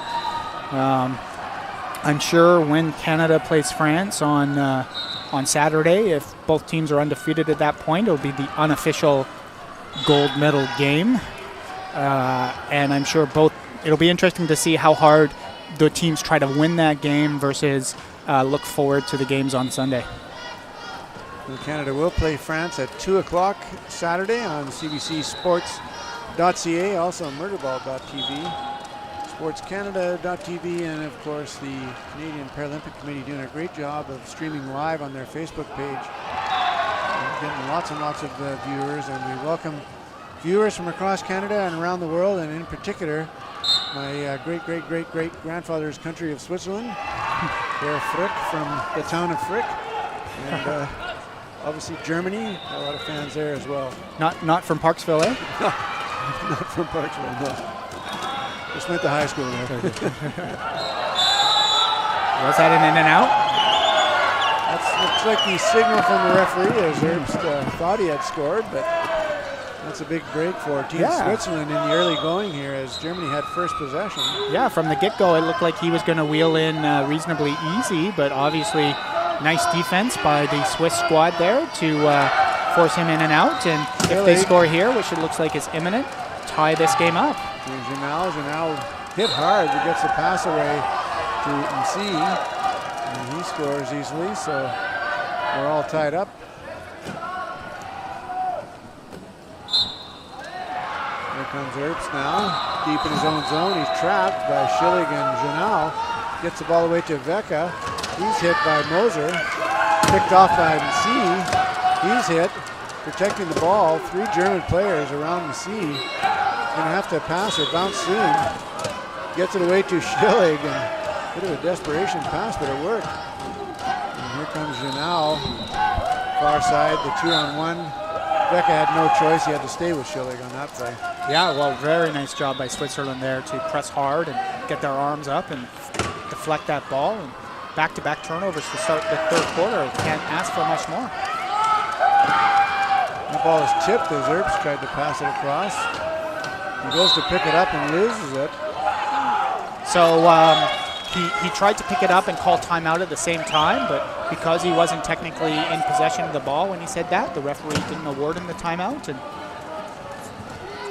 I'm sure when Canada plays France on Saturday, if both teams are undefeated at that point, it'll be the unofficial gold medal game. And I'm sure it'll be interesting to see how hard the teams try to win that game versus look forward to the games on Sunday. And Canada will play France at 2 o'clock Saturday on CBCSports.ca, also murderball.tv, sportscanada.tv, and of course the Canadian Paralympic Committee doing a great job of streaming live on their Facebook page. Getting lots and lots of viewers, and we welcome viewers from across Canada and around the world, and in particular my great-great-great-great-grandfather's country of Switzerland, Herr Frick from the town of Frick, and obviously Germany, a lot of fans there as well. Not from Parksville, eh? Not from Parksville, no. Just went to high school there. Was that an in and out? That looks like the signal from the referee, as Herbst thought he had scored, but that's a big break for Team Switzerland in the early going here, as Germany had first possession. Yeah, from the get-go, it looked like he was going to wheel in reasonably easy, but obviously nice defense by the Swiss squad there to force him in and out. And if they score here, which it looks like is imminent, tie this game up. Janal hit hard. He gets the pass away to MC, and he scores easily, so we're all tied up. Here comes Herbst now, deep in his own zone. He's trapped by Schillig and Janal. Gets the ball away to Vecca. He's hit by Moser. Picked off by MC. He's hit. Protecting the ball. 3 German players around MC. Going to have to pass or bounce soon. Gets it away to Schillig. And a bit of a desperation pass, but it worked. And here comes Janal. Far side, the 2-on-1. Vecca had no choice. He had to stay with Schillig on that play. Yeah, well, very nice job by Switzerland there to press hard and get their arms up and deflect that ball. And back-to-back turnovers to start the 3rd quarter. Can't ask for much more. That ball is tipped as Herbst tried to pass it across. He goes to pick it up and loses it. So he tried to pick it up and call timeout at the same time, but because he wasn't technically in possession of the ball when he said that, the referee didn't award him the timeout, and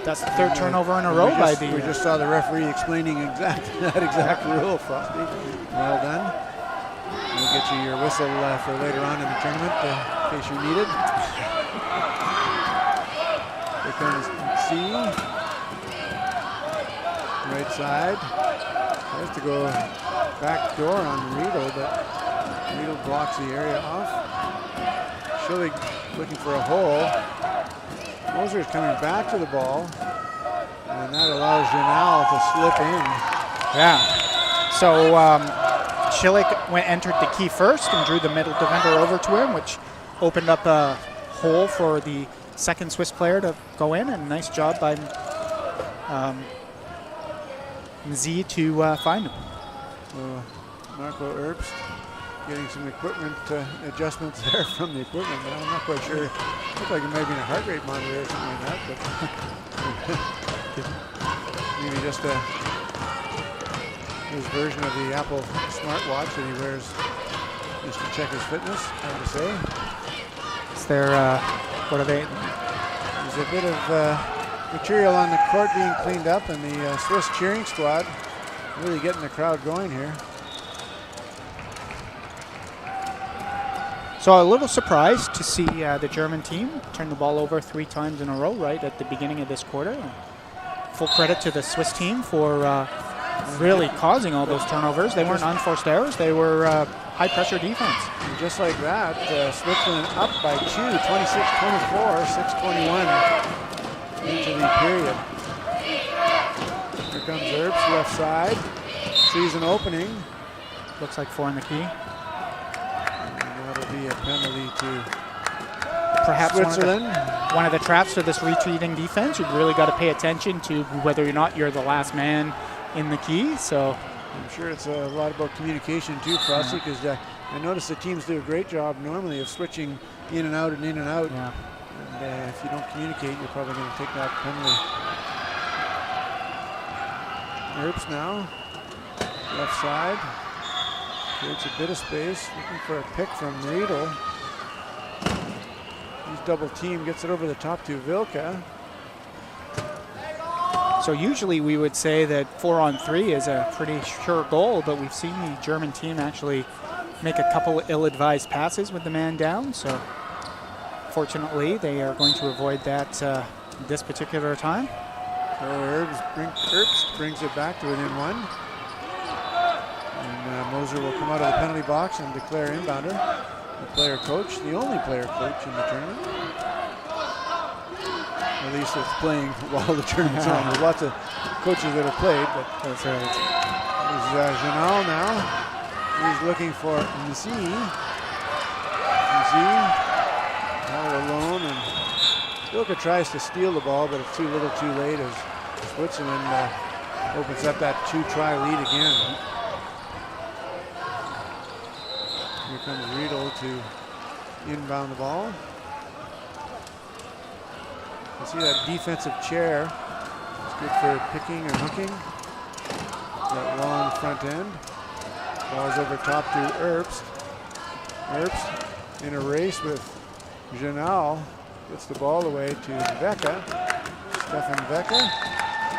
that's the 3rd turnover in a row by the... We just saw the referee explaining that exact rule, Frosty. Well done. We'll get you your whistle for later on in the tournament in case you need it. Here comes C. Right side. Tries to go back door on Riedel, but Riedel blocks the area off. Schillig looking for a hole. Moser is coming back to the ball, and that allows Janal to slip in. Yeah. So Schillig entered the key first and drew the middle defender over to him, which opened up a hole for the 2nd Swiss player to go in, and nice job by Z to find him. So Marco Herbst getting some equipment adjustments there from the equipment. I'm not quite sure. Looked like it might have been a heart rate monitor or something like that, but maybe just his version of the Apple smartwatch that he wears just to check his fitness, hard to say. Is there, what are they? There's a bit of material on the court being cleaned up, and the Swiss cheering squad really getting the crowd going here. So a little surprised to see the German team turn the ball over 3 times in a row right at the beginning of this quarter. Full credit to the Swiss team for really causing all those turnovers. They weren't unforced errors. They were high-pressure defense. And just like that, Switzerland up by 2, 26-24, 6:21 into the period. Here comes Herbst, left side. Sees an opening. Looks like 4 in the key. Be a penalty to perhaps Switzerland. One of the traps for this retreating defense. You've really got to pay attention to whether or not you're the last man in the key. So I'm sure it's a lot about communication too, Frosty, because I notice the teams do a great job normally of switching in and out and in and out. Yeah. And if you don't communicate, you're probably going to take that penalty. Herbst now, left side. Creates a bit of space, looking for a pick from Riedel. He's double team, gets it over the top to Vilka. So usually we would say that 4-on-3 is a pretty sure goal, but we've seen the German team actually make a couple ill-advised passes with the man down. So fortunately, they are going to avoid that this particular time. So Herbst brings it back to within 1. And Moser will come out of the penalty box and declare inbounder. The player coach, the only player coach in the tournament. At least it's playing while the tournament's on. There's lots of coaches that have played, but that's right. There's Janal now. He's looking for Mzi. Mzi all alone, and Vilka tries to steal the ball, but it's too little too late as Switzerland opens up that 2-try lead again. Here comes Riedel to inbound the ball. You see that defensive chair. It's good for picking and hooking. That long front end. Ball's over top to Herbst. Herbst in a race with Janal. Gets the ball away to Vecca. Stefan Vecca.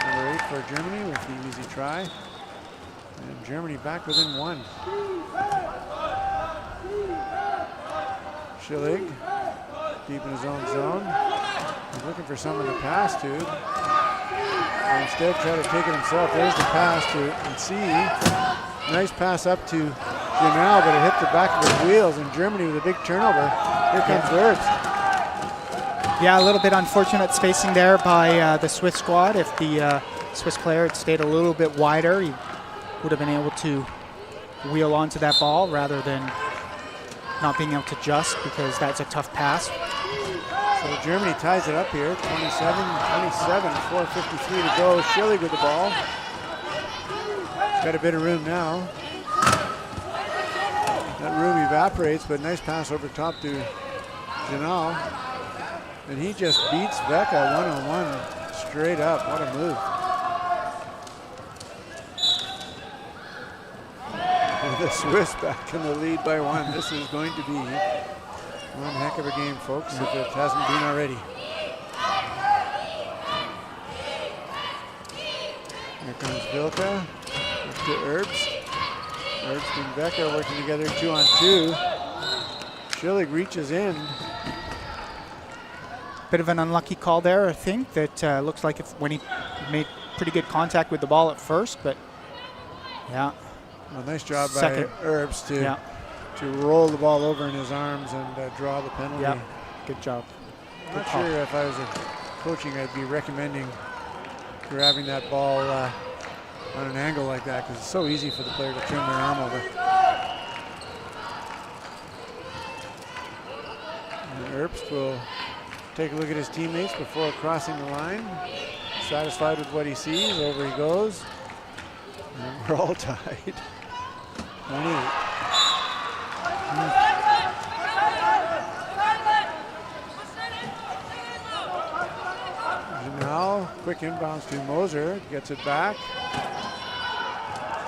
Number 8 for Germany with the easy try. And Germany back within 1. Schillig, deep in his own zone. He's looking for someone to pass to. And instead, try to take it himself. There's the pass to Mzi. Nice pass up to Janal, but it hit the back of his wheels. And Germany with a big turnover. Here comes Herbst. Yeah, a little bit unfortunate spacing there by the Swiss squad. If the Swiss player had stayed a little bit wider, he would have been able to wheel onto that ball rather than not being able to adjust, because that's a tough pass. So Germany ties it up here, 27-27, 4:53 to go. Schillig with the ball. He's got a bit of room now. That room evaporates, but nice pass over top to Janal. And he just beats Vecca one-on-one straight up. What a move. The Swiss back in the lead by 1. This is going to be one heck of a game, folks, if it hasn't been already. Here comes Vilka to Herbst. Herbst and Vecca working together 2-on-2. Schillig reaches in. Bit of an unlucky call there, I think. That looks like when he made pretty good contact with the ball at first, but yeah. Well, nice job by Herbst to roll the ball over in his arms and draw the penalty. Yeah, good job. I'm not sure if I was coaching, I'd be recommending grabbing that ball on an angle like that, because it's so easy for the player to turn their arm over. And Herbst will take a look at his teammates before crossing the line. satisfied with what he sees. Over he goes. And we're all tied. 28. Now, quick inbounds to Moser. Gets it back.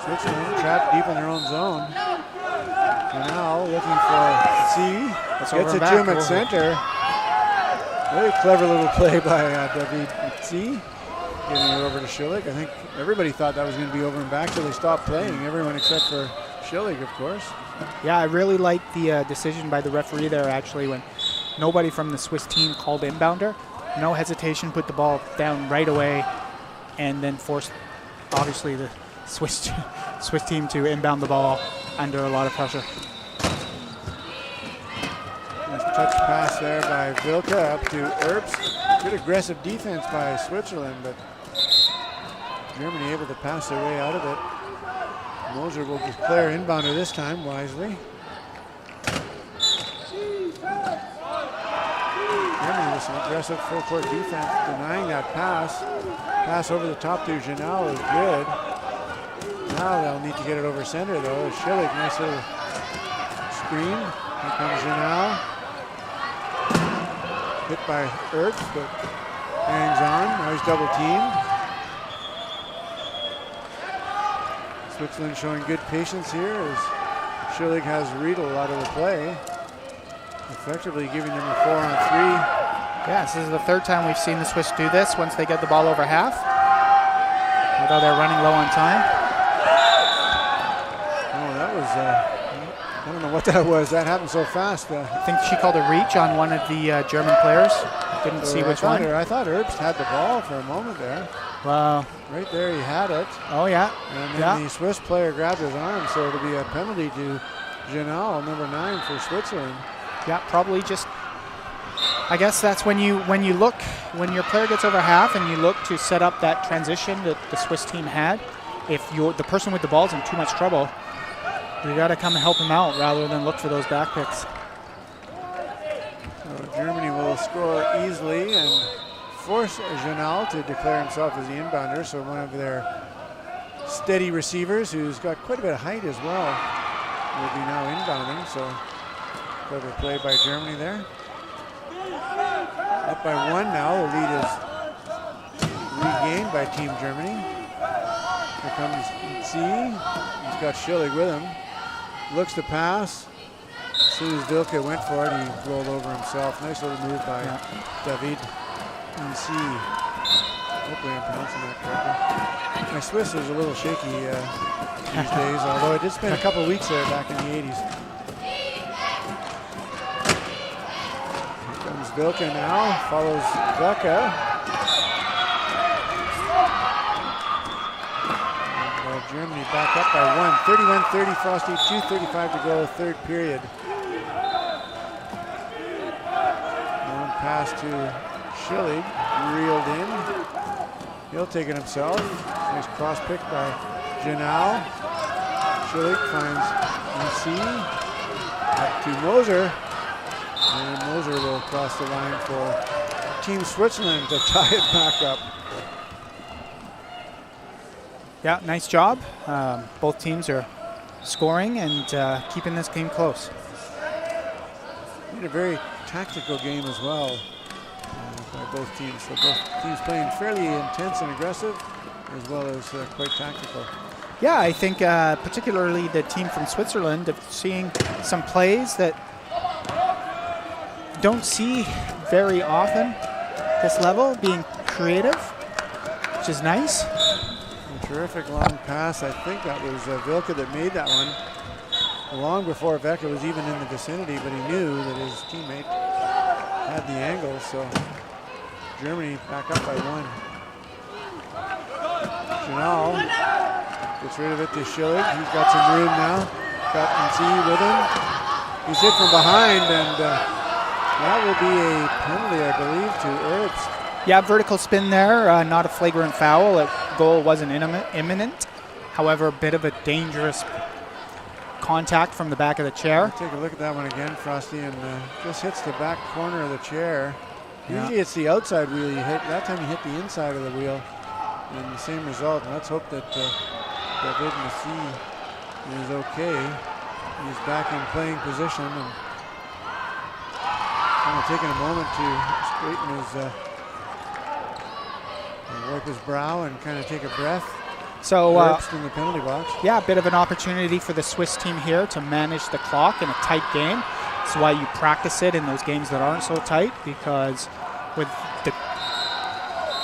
Switzerland trapped deep in their own zone. And now looking for C. Gets it to him at center. Very clever little play by David C. Getting it over to Schillig. I think everybody thought that was going to be over and back, so they stopped playing. Everyone except for Schillig, of course. Yeah, I really liked the decision by the referee there, actually, when nobody from the Swiss team called inbounder. No hesitation, put the ball down right away, and then forced, obviously, the Swiss team to inbound the ball under a lot of pressure. Nice touch pass there by Wilke up to Erbst. Good aggressive defense by Switzerland, but Germany able to pass their way out of it. Moser will declare inbounder this time wisely. Germany with some aggressive full court defense, denying that pass. Pass over the top to Janal is good. Now they'll need to get it over center though. Schillig, nice little screen. Here comes Janal. Hit by Erbst, but hangs on. Now he's double teamed. Switzerland showing good patience here as Schillig has Riedel out of the play, effectively giving them a 4-on-3. Yeah, this is the third time we've seen the Swiss do this once they get the ball over half, although they're running low on time. Oh, that was, I don't know what that was. That happened so fast. I think she called a reach on one of the German players. Didn't see which one. I thought Erbst had the ball for a moment there. Wow. Right there, he had it. Oh, yeah. And then the Swiss player grabbed his arm, so it'll be a penalty to Janal, number 9 for Switzerland. Yeah, probably just, I guess that's when you look, when your player gets over half and you look to set up that transition that the Swiss team had, if the person with the ball's in too much trouble, you got to come and help him out rather than look for those back picks. So Germany will score easily and force Janal to declare himself as the inbounder, so one of their steady receivers, who's got quite a bit of height as well, will be now inbounding, so clever play by Germany there. Up by 1 now, the lead is regained by Team Germany. Here comes C. He's got Schillig with him. Looks to pass. As soon as Wilke went for it, he rolled over himself. Nice little move by David C. Hopefully I'm pronouncing that correctly. My Swiss is a little shaky these days, although it did spend a couple weeks there back in the 80s. Here comes Wilke now, follows Wilke. Germany back up by 1. 31-30 Frosty, 2:35 to go, third period. Long pass to Schillig, reeled in. He'll take it himself. Nice cross pick by Janal. Schillig finds MC. Up to Moser. And Moser will cross the line for Team Switzerland to tie it back up. Yeah, nice job. Both teams are scoring and keeping this game close. A very tactical game as well by both teams. So both teams playing fairly intense and aggressive, as well as quite tactical. Yeah, I think particularly the team from Switzerland of seeing some plays that don't see very often this level, being creative, which is nice. Terrific long pass. I think that was Wilke that made that one long before Vecca was even in the vicinity, but he knew that his teammate had the angle, so Germany back up by 1. Janal gets rid of it to Schillig. He's got some room now. Got MC with him. He's hit from behind, and that will be a penalty, I believe, to Erbst. Yeah, vertical spin there, not a flagrant foul. A goal wasn't imminent. However, a bit of a dangerous contact from the back of the chair. Take a look at that one again, Frosty, and just hits the back corner of the chair. Usually it's the outside wheel you hit. That time you hit the inside of the wheel, and the same result. And let's hope that David Massey is okay. He's back in playing position and kind of taking a moment to straighten his, wipe his brow and kind of take a breath. So in the penalty box. Yeah, a bit of an opportunity for the Swiss team here to manage the clock in a tight game. That's why you practice it in those games that aren't so tight, because with the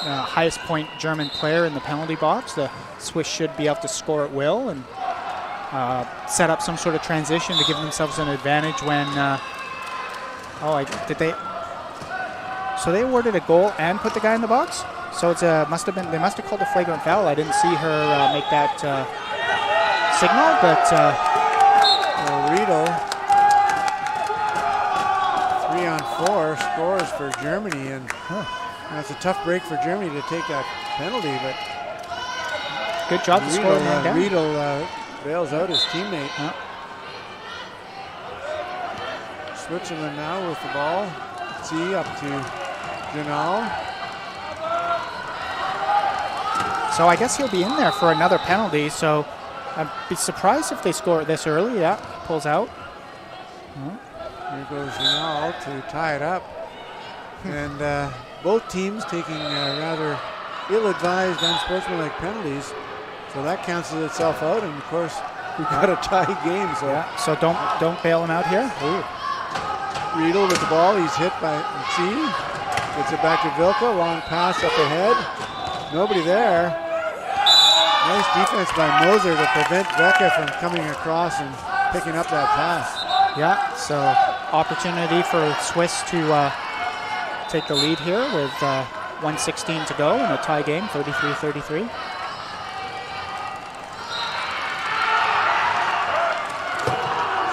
highest point German player in the penalty box, the Swiss should be able to score at will and set up some sort of transition to give themselves an advantage when so they awarded a goal and put the guy in the box? So it's they must have called a flagrant foul. I didn't see her make that signal, but Riedel, 3-on-4 scores for Germany, and it's a tough break for Germany to take that penalty, but good job to score man down. Riedel bails out his teammate. Switzerland now with the ball. See up to Janal. So I guess he'll be in there for another penalty. So I'd be surprised if they score it this early. Yeah, pulls out. Here goes Janal to tie it up. And both teams taking rather ill-advised, unsportsmanlike penalties. So that cancels itself out. And of course, we've got a tie game. So so don't bail him out here. Ooh. Riedel with the ball. He's hit by Mtsi. Gets it back to Vilka. Long pass up ahead. Nobody there. Nice defense by Moser to prevent Vecca from coming across and picking up that pass. Yeah, so opportunity for Swiss to take the lead here with 1:16 to go in a tie game, 33-33.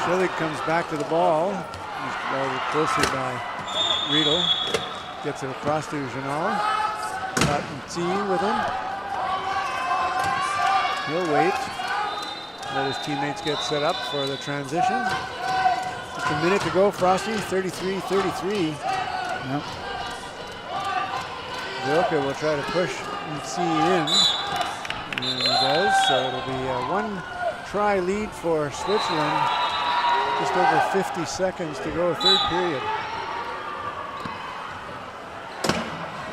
Schillig comes back to the ball. He's guarded closely by Riedel. Gets it across to Janal. Got Mtsi with him. He'll wait. Let his teammates get set up for the transition. Just a minute to go, Frosty. 33-33. Yep. Vilka will try to push Mtsi in. And he does. So it'll be a one-try lead for Switzerland. Just over 50 seconds to go, third period.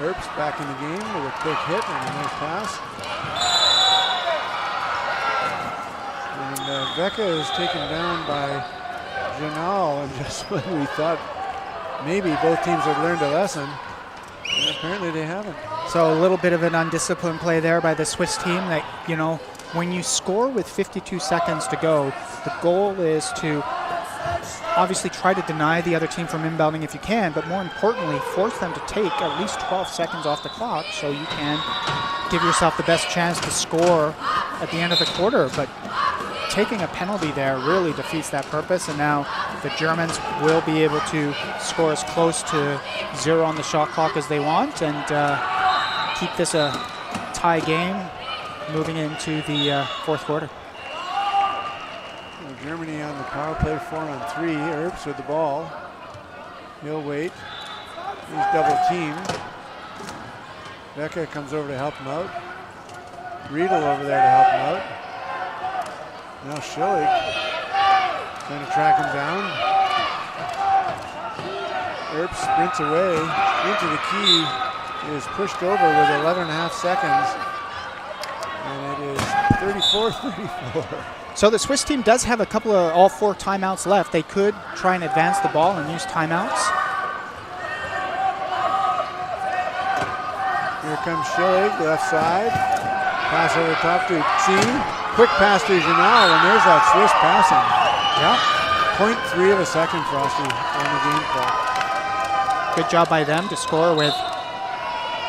Earps back in the game with a quick hit and a nice pass. And Vecca is taken down by Janal, and just when we thought maybe both teams had learned a lesson, and apparently they haven't. So a little bit of an undisciplined play there by the Swiss team that, when you score with 52 seconds to go, the goal is to obviously try to deny the other team from inbounding if you can, but more importantly, force them to take at least 12 seconds off the clock so you can give yourself the best chance to score at the end of the quarter. But taking a penalty there really defeats that purpose, and now the Germans will be able to score as close to 0 on the shot clock as they want and keep this a tie game moving into the fourth quarter. Germany on the power play 4-on-3. Earps with the ball. He'll wait. He's double teamed. Vecca comes over to help him out. Riedel over there to help him out. Now Schillig trying to track him down. Earps sprints away into the key. Is pushed over with 11.5 seconds. And it is 34-34. So the Swiss team does have all 4 timeouts left. They could try and advance the ball and use timeouts. Here comes Schillig, left side. Pass over top to Mtsi. Quick pass to Janal, and there's that Swiss passing. Yeah. 0.3 of a second, Frosty, on the game clock. Good job by them to score with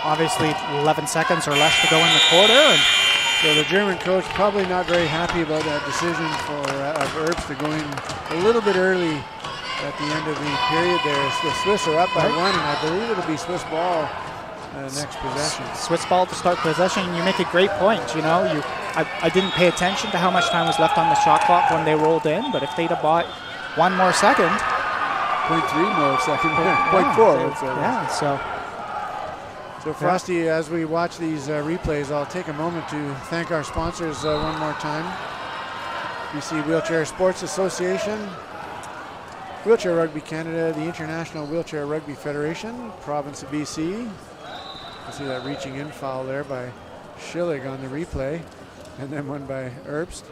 obviously 11 seconds or less to go in the quarter. And so the German coach probably not very happy about that decision of Earps to go in a little bit early at the end of the period there. The Swiss are up by 1, and I believe it'll be Swiss ball next possession. Swiss ball to start possession. You make a great point. I didn't pay attention to how much time was left on the shot clock when they rolled in, but if they'd have bought 1 more second. 0.3 more second. 0.4. Yeah, so So Frosty, as we watch these replays, I'll take a moment to thank our sponsors one more time. BC Wheelchair Sports Association, Wheelchair Rugby Canada, the International Wheelchair Rugby Federation, Province of BC. You see that reaching in foul there by Schillig on the replay, and then one by Erbst,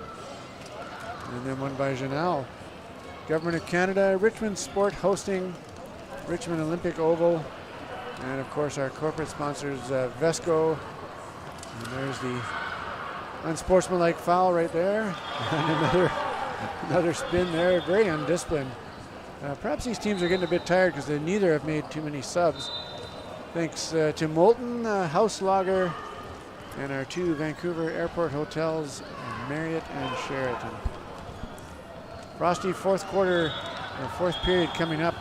and then one by Janelle. Government of Canada, Richmond Sport hosting, Richmond Olympic Oval, and of course our corporate sponsors, Vesco. And there's the unsportsmanlike foul right there. And another spin there, very undisciplined. Perhaps these teams are getting a bit tired because they neither have made too many subs. Thanks to Moulton, Hauslager, and our 2 Vancouver Airport hotels, Marriott and Sheraton. Frosty, fourth period coming up.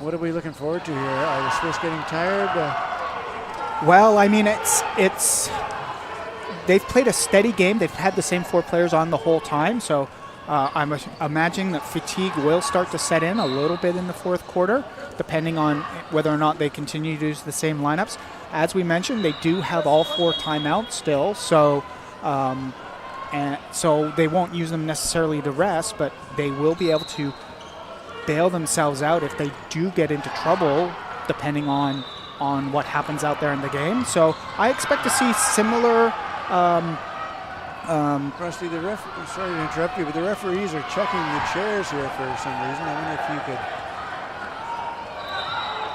What are we looking forward to here? Are the Swiss getting tired? Well, I mean, it's they've played a steady game. They've had the same 4 players on the whole time, so I'm imagining that fatigue will start to set in a little bit in the fourth quarter, depending on whether or not they continue to use the same lineups. As we mentioned, they do have all 4 timeouts still, so and so they won't use them necessarily to rest, but they will be able to bail themselves out if they do get into trouble, depending on what happens out there in the game. So I expect to see similar. Rusty, sorry to interrupt you, but the referees are checking the chairs here for some reason. I wonder if you could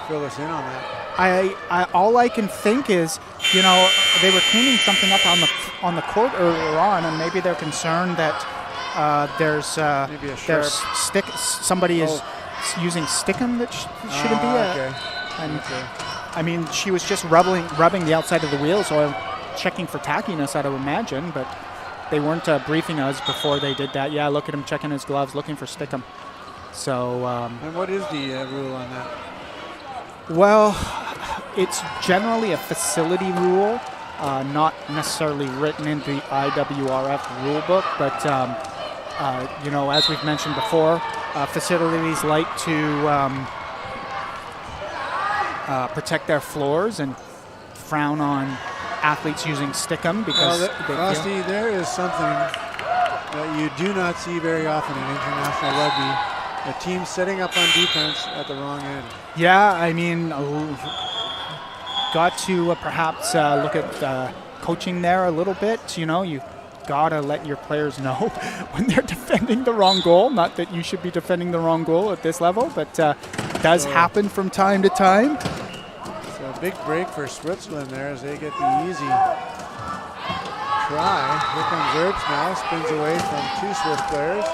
fill us in on that. All I can think is, they were cleaning something up on the court earlier on, and maybe they're concerned that there's somebody is using stickum that shouldn't be. Okay. I mean, she was just rubbing the outside of the wheels, or checking for tackiness, I'd imagine, but they weren't briefing us before they did that. Yeah, look at him checking his gloves, looking for stickum. So. And what is the rule on that? Well, it's generally a facility rule, not necessarily written into the IWRF rule book, but as we've mentioned before, facilities like to protect their floors and frown on athletes using stickum because Frosty, there is something that you do not see very often in international rugby. A team setting up on defense at the wrong end. Yeah, I mean, got to perhaps look at coaching there a little bit. You gotta let your players know when they're defending the wrong goal. Not that you should be defending the wrong goal at this level, but does happen from time to time. So a big break for Switzerland there as they get the easy try. Here comes Erbs now, spins away from 2 Swiss players.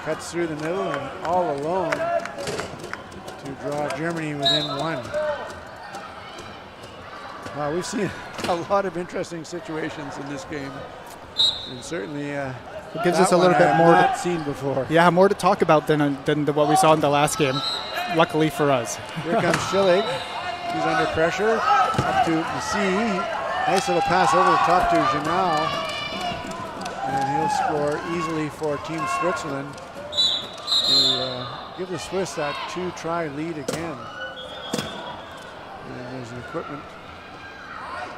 Cuts through the middle and all alone to draw Germany within 1. Wow, we've seen a lot of interesting situations in this game, and certainly it gives us a little bit more not seen before. Yeah, more to talk about than what we saw in the last game. Luckily for us. Here comes Schillig. He's under pressure. Up to Massey. Nice little pass over the top to Janal, and he'll score easily for Team Switzerland to give the Swiss that 2-try lead again. And there's an equipment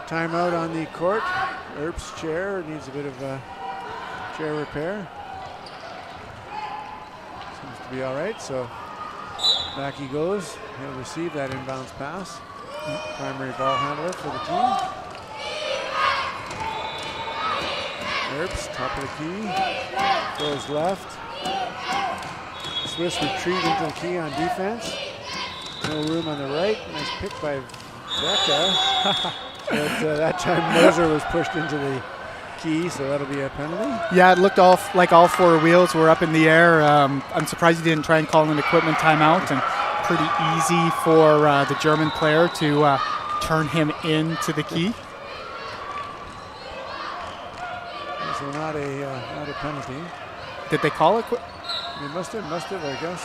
timeout on the court. Erb's chair needs a bit of chair repair. Seems to be all right, so back he goes. He'll receive that inbounds pass. Primary ball handler for the team. Erbs, top of the key, goes left. Swiss retreat into the key on defense. No room on the right. Nice pick by Vecca. But that time Moser was pushed into the key, so that'll be a penalty. Yeah, it looked like all 4 wheels were up in the air. I'm surprised he didn't try and call an equipment timeout, and pretty easy for the German player to turn him into the key. So not a penalty. Did they call it? They must have, I guess.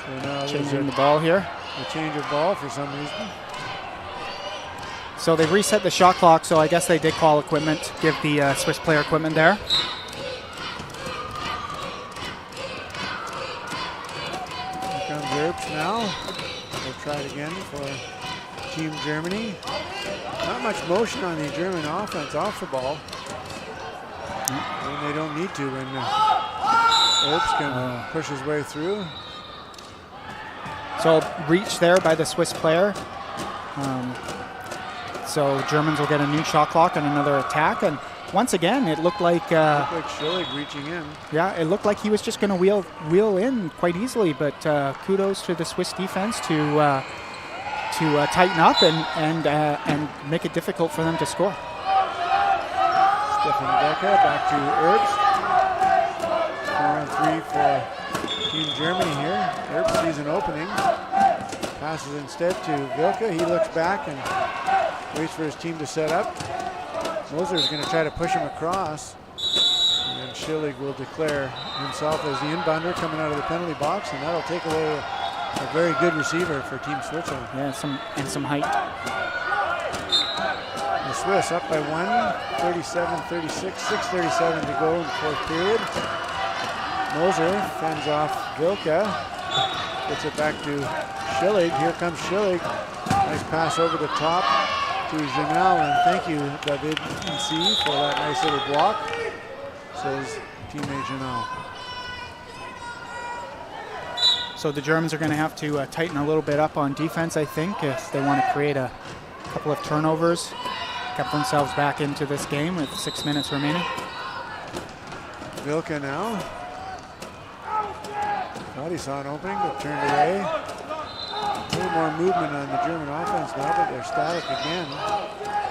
So now changing the ball here. A change of ball for some reason. So they reset the shot clock, so I guess they did call equipment, give the Swiss player equipment there. Here comes Erbs now. They'll try it again for Team Germany. Not much motion on the German offense off the ball. And they don't need to when Earps can push his way through. So reach there by the Swiss player. So Germans will get a new shot clock and another attack. And once again, it looked like Schillig reaching in. Yeah, it looked like he was just going to wheel in quite easily. But kudos to the Swiss defense to tighten up and make it difficult for them to score. Stefan Becker back to Earps. 4-on-3 for Team Germany here. Earps sees an opening. Passes instead to Wilke. He looks back and waits for his team to set up. Moser's going to try to push him across. And then Schillig will declare himself as the inbounder coming out of the penalty box, and that'll take away a very good receiver for Team Switzerland. Yeah, some height. The Swiss up by 1, 37-36, 6:37 to go in the fourth period. Moser fends off Wilke. Gets it back to Schillig. Here comes Schillig. Nice pass over the top to Janelle, and thank you, David EC, for that nice little block, says teammate Janelle. So the Germans are going to have to tighten a little bit up on defense, I think, if they want to create a couple of turnovers, get themselves back into this game with 6 minutes remaining. Wilke now. Thought he saw an opening, but turned away. A little more movement on the German offense now, but they're static again.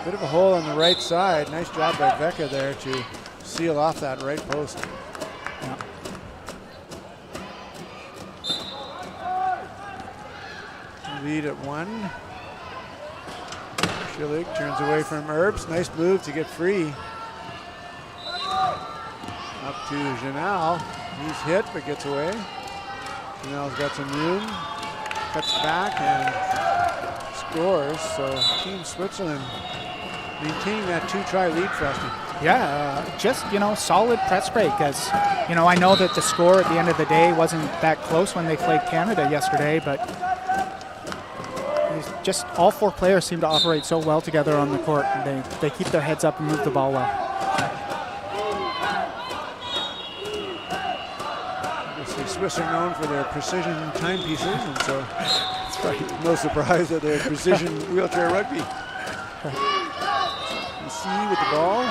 Bit of a hole on the right side. Nice job by Becca there to seal off that right post. Yeah. Lead at 1. Schillig turns away from Erbs. Nice move to get free. Up to Janelle. He's hit but gets away. Janelle's got some room. Cuts back and scores. So Team Switzerland maintaining that 2-try lead for us. Yeah, just, solid press break. As, I know that the score at the end of the day wasn't that close when they played Canada yesterday, but just all 4 players seem to operate so well together on the court. They keep their heads up and move the ball well. The Swiss are known for their precision timepieces, and so it's right. No surprise that they're precision wheelchair rugby. C with the ball.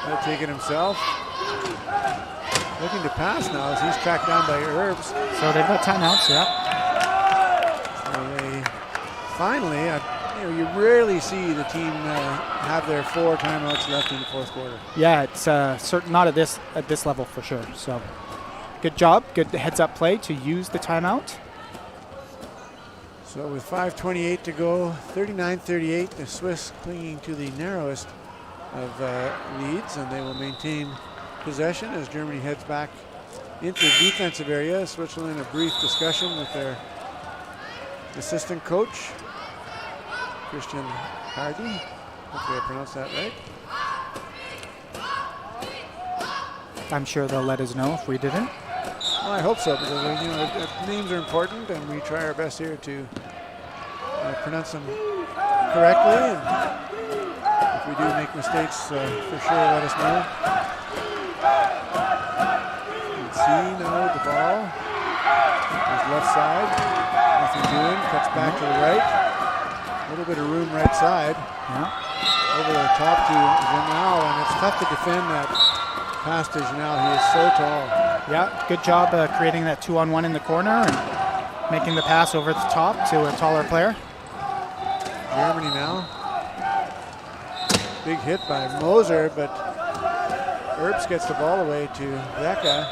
He'll take it himself. Looking to pass now as he's tracked down by Erbs. So they've got timeouts, yeah. So they finally, you rarely see the team have their 4 timeouts left in the fourth quarter. Yeah, it's certain not at this level for sure. So good job, good heads-up play to use the timeout. So with 5:28 to go, 39-38, the Swiss clinging to the narrowest of leads, and they will maintain possession as Germany heads back into the defensive area. Switzerland, a brief discussion with their assistant coach, Christian Hardy. Hopefully I pronounced that right. I'm sure they'll let us know if we didn't. Well, I hope so, because names are important, and we try our best here to pronounce them correctly. And if we do make mistakes, for sure let us know. You can see now with the ball. There's left side. Nothing doing. Cuts back to the right. A little bit of room right side. Yeah. Over the top to Janelle, and it's tough to defend that pass to Janelle. He is so tall. Yeah, good job creating that 2-on-1 in the corner and making the pass over the top to a taller player. Germany now. Big hit by Moser, but Erbs gets the ball away to Becca.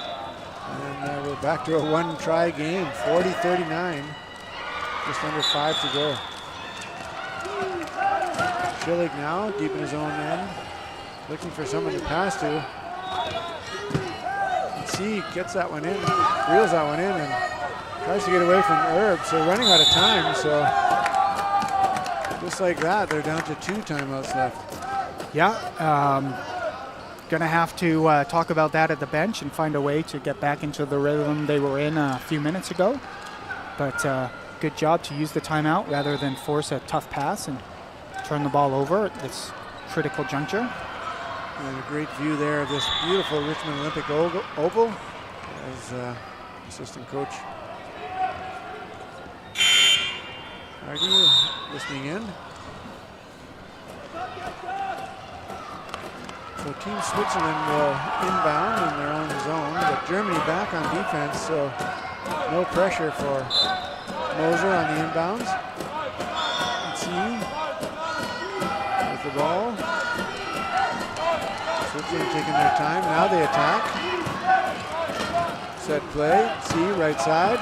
And we're back to a 1-try game, 40-39. Just under 5 to go. Schillig now, deep in his own end. Looking for someone to pass to. C gets that one in, reels that one in, and tries to get away from Erbs. So running out of time, so just like that, they're down to 2 timeouts left. Yeah, going to have to talk about that at the bench and find a way to get back into the rhythm they were in a few minutes ago. But good job to use the timeout rather than force a tough pass and turn the ball over at this critical juncture. And a great view there of this beautiful Richmond Olympic Oval as assistant coach Hardy listening in. So Team Switzerland will inbound in their own zone, but Germany back on defense, so no pressure for Moser on the inbounds. Let's see with the ball. Switzerland taking their time. Now they attack. Set play. See, right side.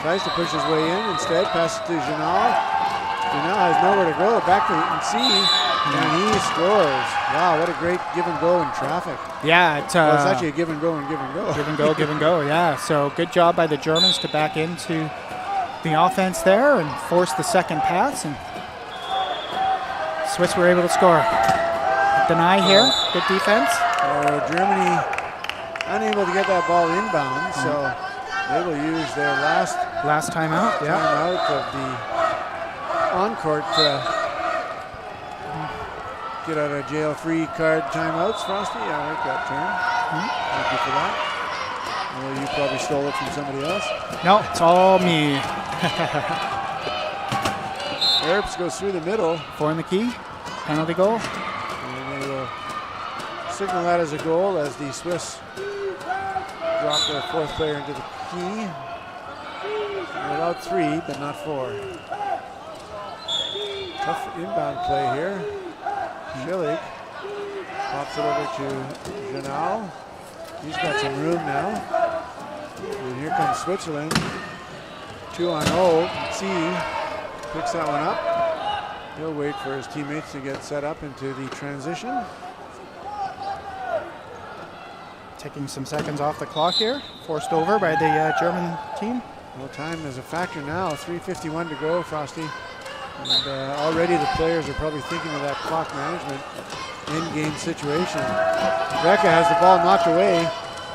Tries to push his way in. Instead, passes to Janal. Janal has nowhere to go. Back to C, and he scores. Wow, what a great give and go in traffic. Yeah, it's actually a give and go and give and go. Give and go, give and go, yeah. So good job by the Germans to back into the offense there and force the second pass, and Swiss were able to score. Deny here, good defense. Germany unable to get that ball inbound, so they will use their last timeout. Timeout of the on-court get out of jail free card timeouts. Frosty, I like that term. Thank you for that. Well, you probably stole it from somebody else. No, it's all me. Earps goes through the middle. 4 in the key, penalty goal. And they will signal that as a goal as the Swiss drop their fourth player into the key. They're allowed 3, but not 4. Tough inbound play here. Schillig pops it over to Janal. He's got some room now. And here comes Switzerland. 2 on 0. C picks that one up. He'll wait for his teammates to get set up into the transition. Taking some seconds off the clock here. Forced over by the German team. Well, time is a factor now. 3:51 to go, Frosty. And already the players are probably thinking of that clock management in-game situation. Becca has the ball knocked away.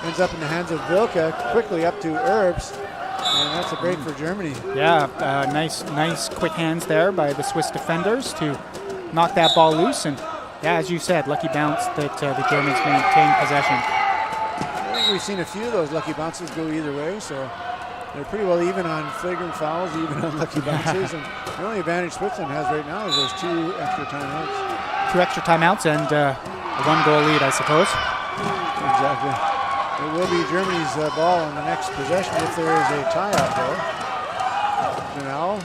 Ends up in the hands of Vilka. Quickly up to Erbs. And that's a break for Germany. Yeah, nice quick hands there by the Swiss defenders to knock that ball loose. And yeah, as you said, lucky bounce that the Germans maintained possession. I think we've seen a few of those lucky bounces go either way, so they're pretty well even on flagrant fouls, even on lucky bounces. And the only advantage Switzerland has right now is those 2 extra timeouts. 2 extra timeouts and a 1-goal lead, I suppose. Exactly. It will be Germany's ball on the next possession if there is a tie-up, though. Janal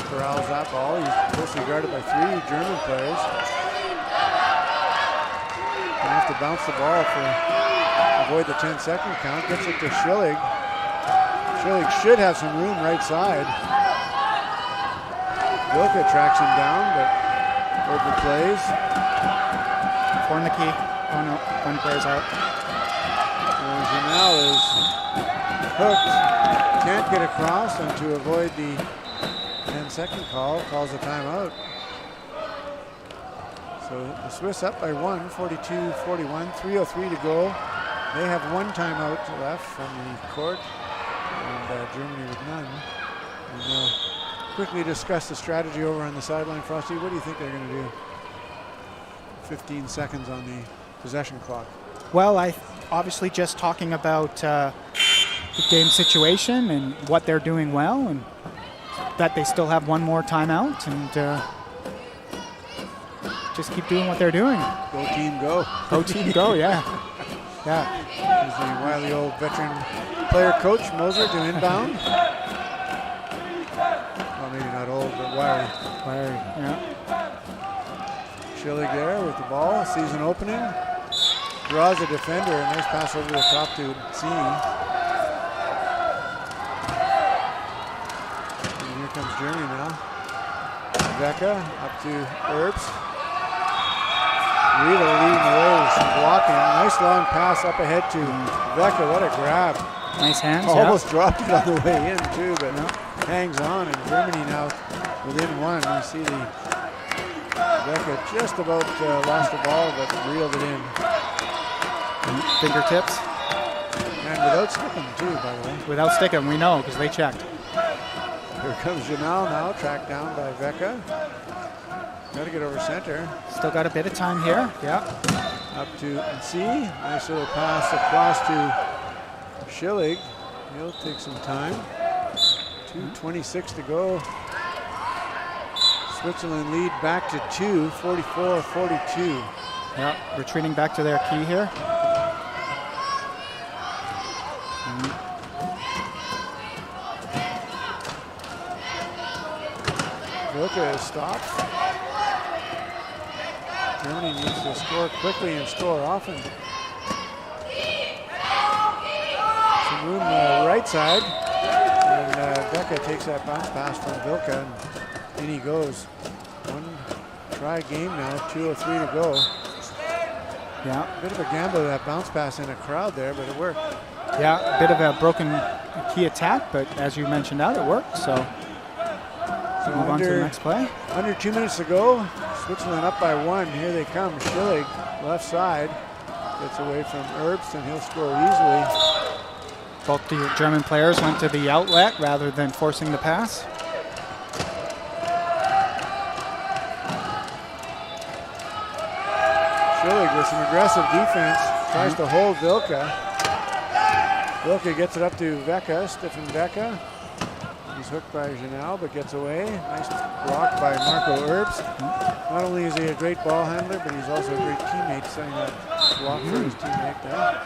corrals that ball. He's closely guarded by 3 German players. Gonna have to bounce the ball to avoid the 10-second count. Gets it to Schillig. Schillig should have some room right side. Vilka tracks him down, but over plays. 4 in the key. Oh no, 1 player's out. Janal is hooked, can't get across, and to avoid the 10-second call, calls a timeout. So the Swiss up by 1, 42-41, 3:03 to go. They have 1 timeout left from the court, and Germany with none. And we'll quickly discuss the strategy over on the sideline. Frosty, what do you think they're going to do? 15 seconds on the possession clock. Well, obviously just talking about the game situation and what they're doing well, and that they still have 1 more timeout, and just keep doing what they're doing. Go team, go. Go team, go, yeah. Yeah. Here's the wily old veteran player coach, Moser, to inbound. Well, maybe not old, but wiry. Wiry, yeah. Schillig there with the ball, sees an opening. Draws a defender, and nice pass over the top to C. And here comes Germany now. Becca up to Erbs. Rita leading the way with some blocking. Nice long pass up ahead to Becca. What a grab. Nice hands. Almost dropped it on the way in too, but hangs on. And Germany now within 1. You see the Becca just about lost the ball, but reeled it in. Fingertips. And without sticking too, by the way. Without sticking, we know, because they checked. Here comes Janelle now, tracked down by Vecca. Got to get over center. Still got a bit of time here. Yeah. Up to NC. Nice little pass across to Schillig. He'll take some time. 2:26 to go. Switzerland lead back to 2, 44-42. Yeah, retreating back to their key here. Vilka is stopped. Germany needs to score quickly and score often. Some room right side. And Becca takes that bounce pass from Vilka. And in he goes. One try game now, 2:03 to go. Yeah. Bit of a gamble that bounce pass in a crowd there, but it worked. Yeah, a bit of a broken key attack, but as you mentioned out, it worked. So move on to the next play. Under 2 minutes to go. Switzerland up by 1. Here they come. Schillig, left side, gets away from Herbst, and he'll score easily. Both the German players went to the outlet rather than forcing the pass. Schillig with some aggressive defense, tries to hold Vilka. Vilka gets it up to Vecca, Stefan Vecca. He's hooked by Janelle, but gets away. Nice block by Marco Herbst. Not only is he a great ball handler, but he's also a great teammate, setting that block for his teammate there.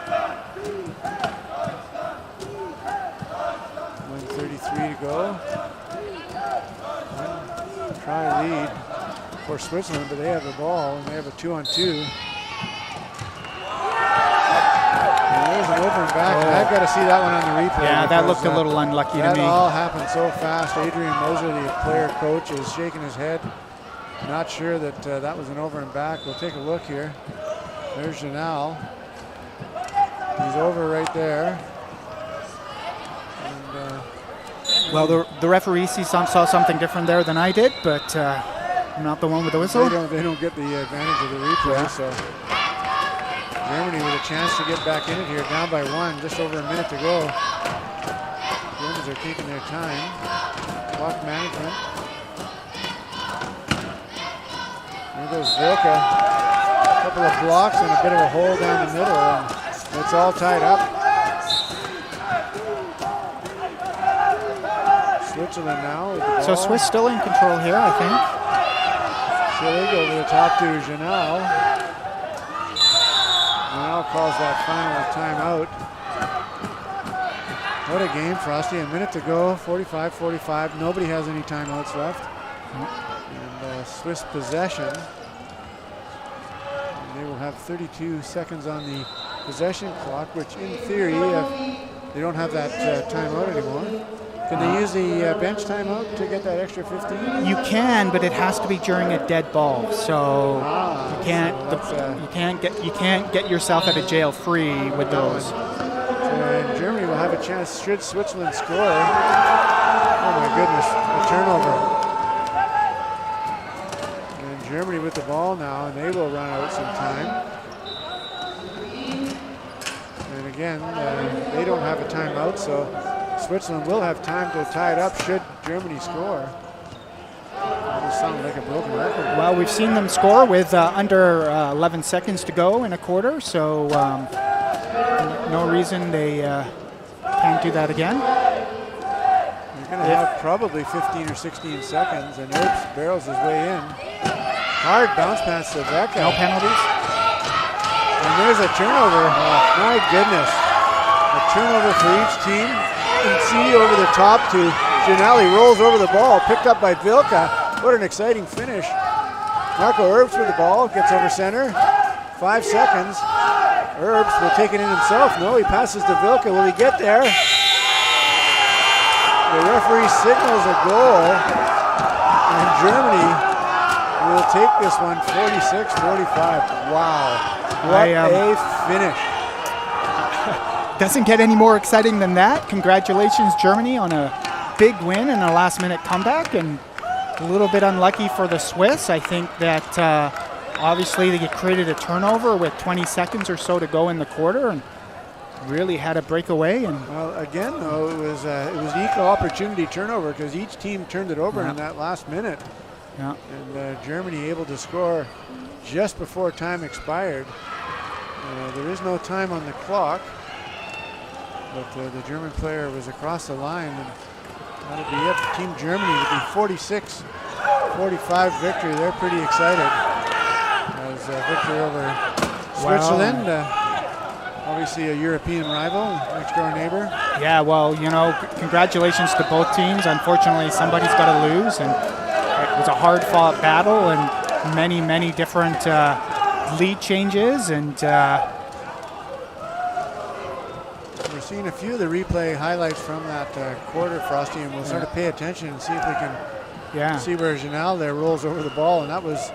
1:33 to go. One try lead for Switzerland, but they have the ball, and they have a 2-on-2. There's an over and back. Oh. I've got to see that one on the replay. Yeah, that looked a little unlucky to me. That all happened so fast. Adrian Moser, the player coach, is shaking his head. Not sure that that was an over and back. We'll take a look here. There's Janelle. He's over right there. And, well, the referee saw something different there than I did, but I'm not the one with the whistle. They don't get the advantage of the replay, so Germany with a chance to get back in it here, down by 1, just over a minute to go. Germans are taking their time. Clock management. There goes Vilka. A couple of blocks and a bit of a hole down the middle, and it's all tied up. Switzerland now with the ball. So Swiss still in control here, I think. Schillig over the top to Janelle. Janelle calls that final timeout. What a game, Frosty. A minute to go, 45-45. Nobody has any timeouts left. And Swiss possession. And they will have 32 seconds on the possession clock, which in theory, if they don't have that timeout anymore. Can they use the bench timeout to get that extra 15? You can, but it has to be during a dead ball. So you can't get yourself out of jail free with those. And Germany will have a chance should Switzerland score. Oh my goodness, a turnover. And Germany with the ball now, and they will run out some time. And again, they don't have a timeout, so Switzerland will have time to tie it up should Germany score. That sounds like a broken record. Well, we've seen them score with under 11 seconds to go in a quarter, so no reason they can't do that again. You're going to have probably 15 or 16 seconds, and Herbst barrels his way in. Hard bounce pass to Vecca. No penalties. And there's a turnover. Oh, my goodness. A turnover for each team. And see over the top to Janelle, rolls over the ball, picked up by Vilka. What an exciting finish. Marco Herbst with the ball, gets over center. 5 seconds. Herbst will take it in himself. No, he passes to Vilka. Will he get there? The referee signals a goal. And Germany will take this one 46-45. Wow. What a finish. Doesn't get any more exciting than that. Congratulations, Germany, on a big win and a last-minute comeback, and a little bit unlucky for the Swiss. I think that obviously they created a turnover with 20 seconds or so to go in the quarter, and really had a breakaway. And well, again, though, it was an equal opportunity turnover because each team turned it over in that last minute. Yeah. And Germany able to score just before time expired. There is no time on the clock, but the German player was across the line, and that'll be it for Team Germany. It'll be 46-45 victory. They're pretty excited as victory over Switzerland. Obviously a European rival, next door neighbor. Yeah, well, congratulations to both teams. Unfortunately, somebody's got to lose, and it was a hard-fought battle and many different lead changes. And we're seeing a few of the replay highlights from that quarter, Frosty, and we'll sort of pay attention and see if we can see where Janal there rolls over the ball, and that was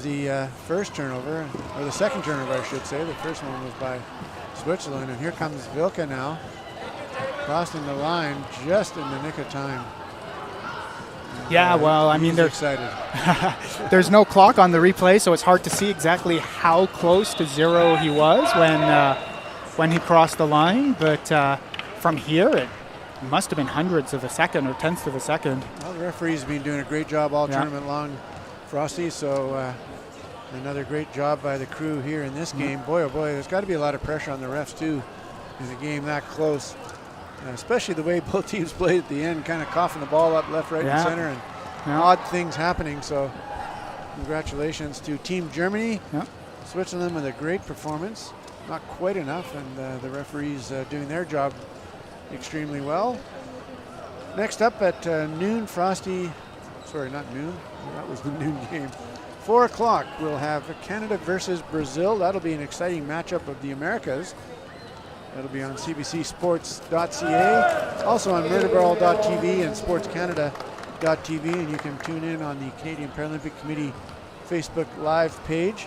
the first turnover, or the second turnover, I should say. The first one was by Switzerland, and here comes Vilka now, crossing the line just in the nick of time. Yeah, well, I mean, excited. There's no clock on the replay, so it's hard to see exactly how close to zero he was when he crossed the line. But from here, it must have been hundredths of a second or tenths of a second. Well, the referee's been doing a great job all tournament long, Frosty. So another great job by the crew here in this game. Boy, oh boy, there's got to be a lot of pressure on the refs too in a game that close. Especially the way both teams played at the end, kind of coughing the ball up left, right, and center, and odd things happening. So congratulations to Team Germany. Switzerland with a great performance. Not quite enough, and the referees doing their job extremely well. Next up at noon, Frosty, sorry, not noon, that was the noon game. 4 o'clock, we'll have Canada versus Brazil. That'll be an exciting matchup of the Americas. That'll be on cbcsports.ca, also on murderball.tv and sportscanada.tv, and you can tune in on the Canadian Paralympic Committee Facebook Live page.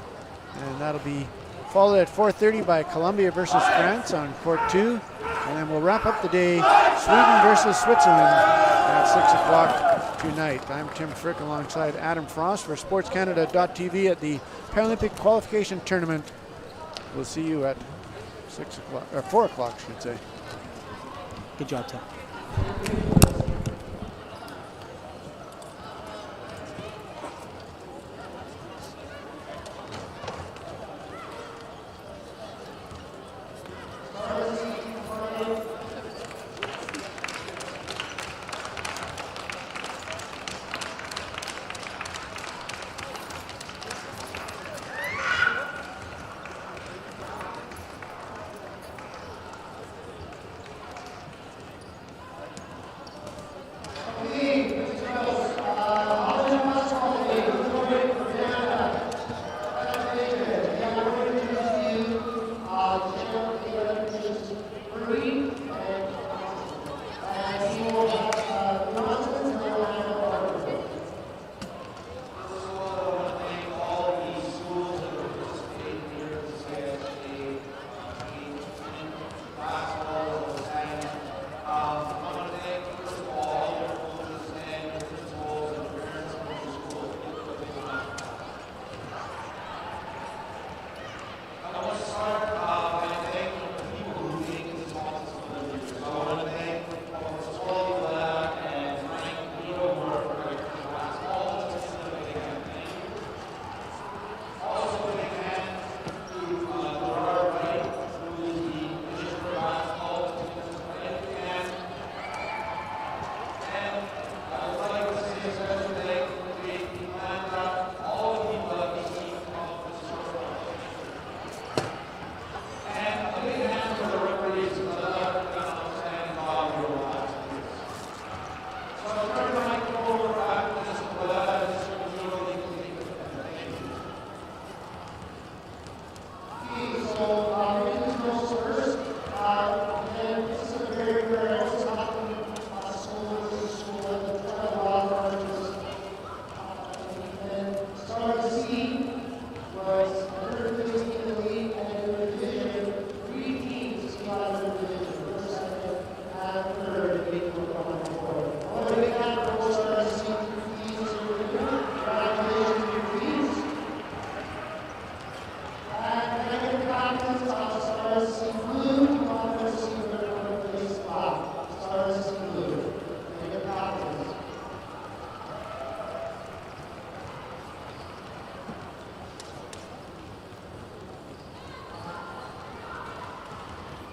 And that'll be followed at 4:30 by Colombia versus France on Court 2. And then we'll wrap up the day, Sweden versus Switzerland at 6 o'clock tonight. I'm Tim Frick alongside Adam Frost for sportscanada.tv at the Paralympic Qualification Tournament. We'll see you at 6 o'clock, or 4 o'clock, I should say. Good job, Tim.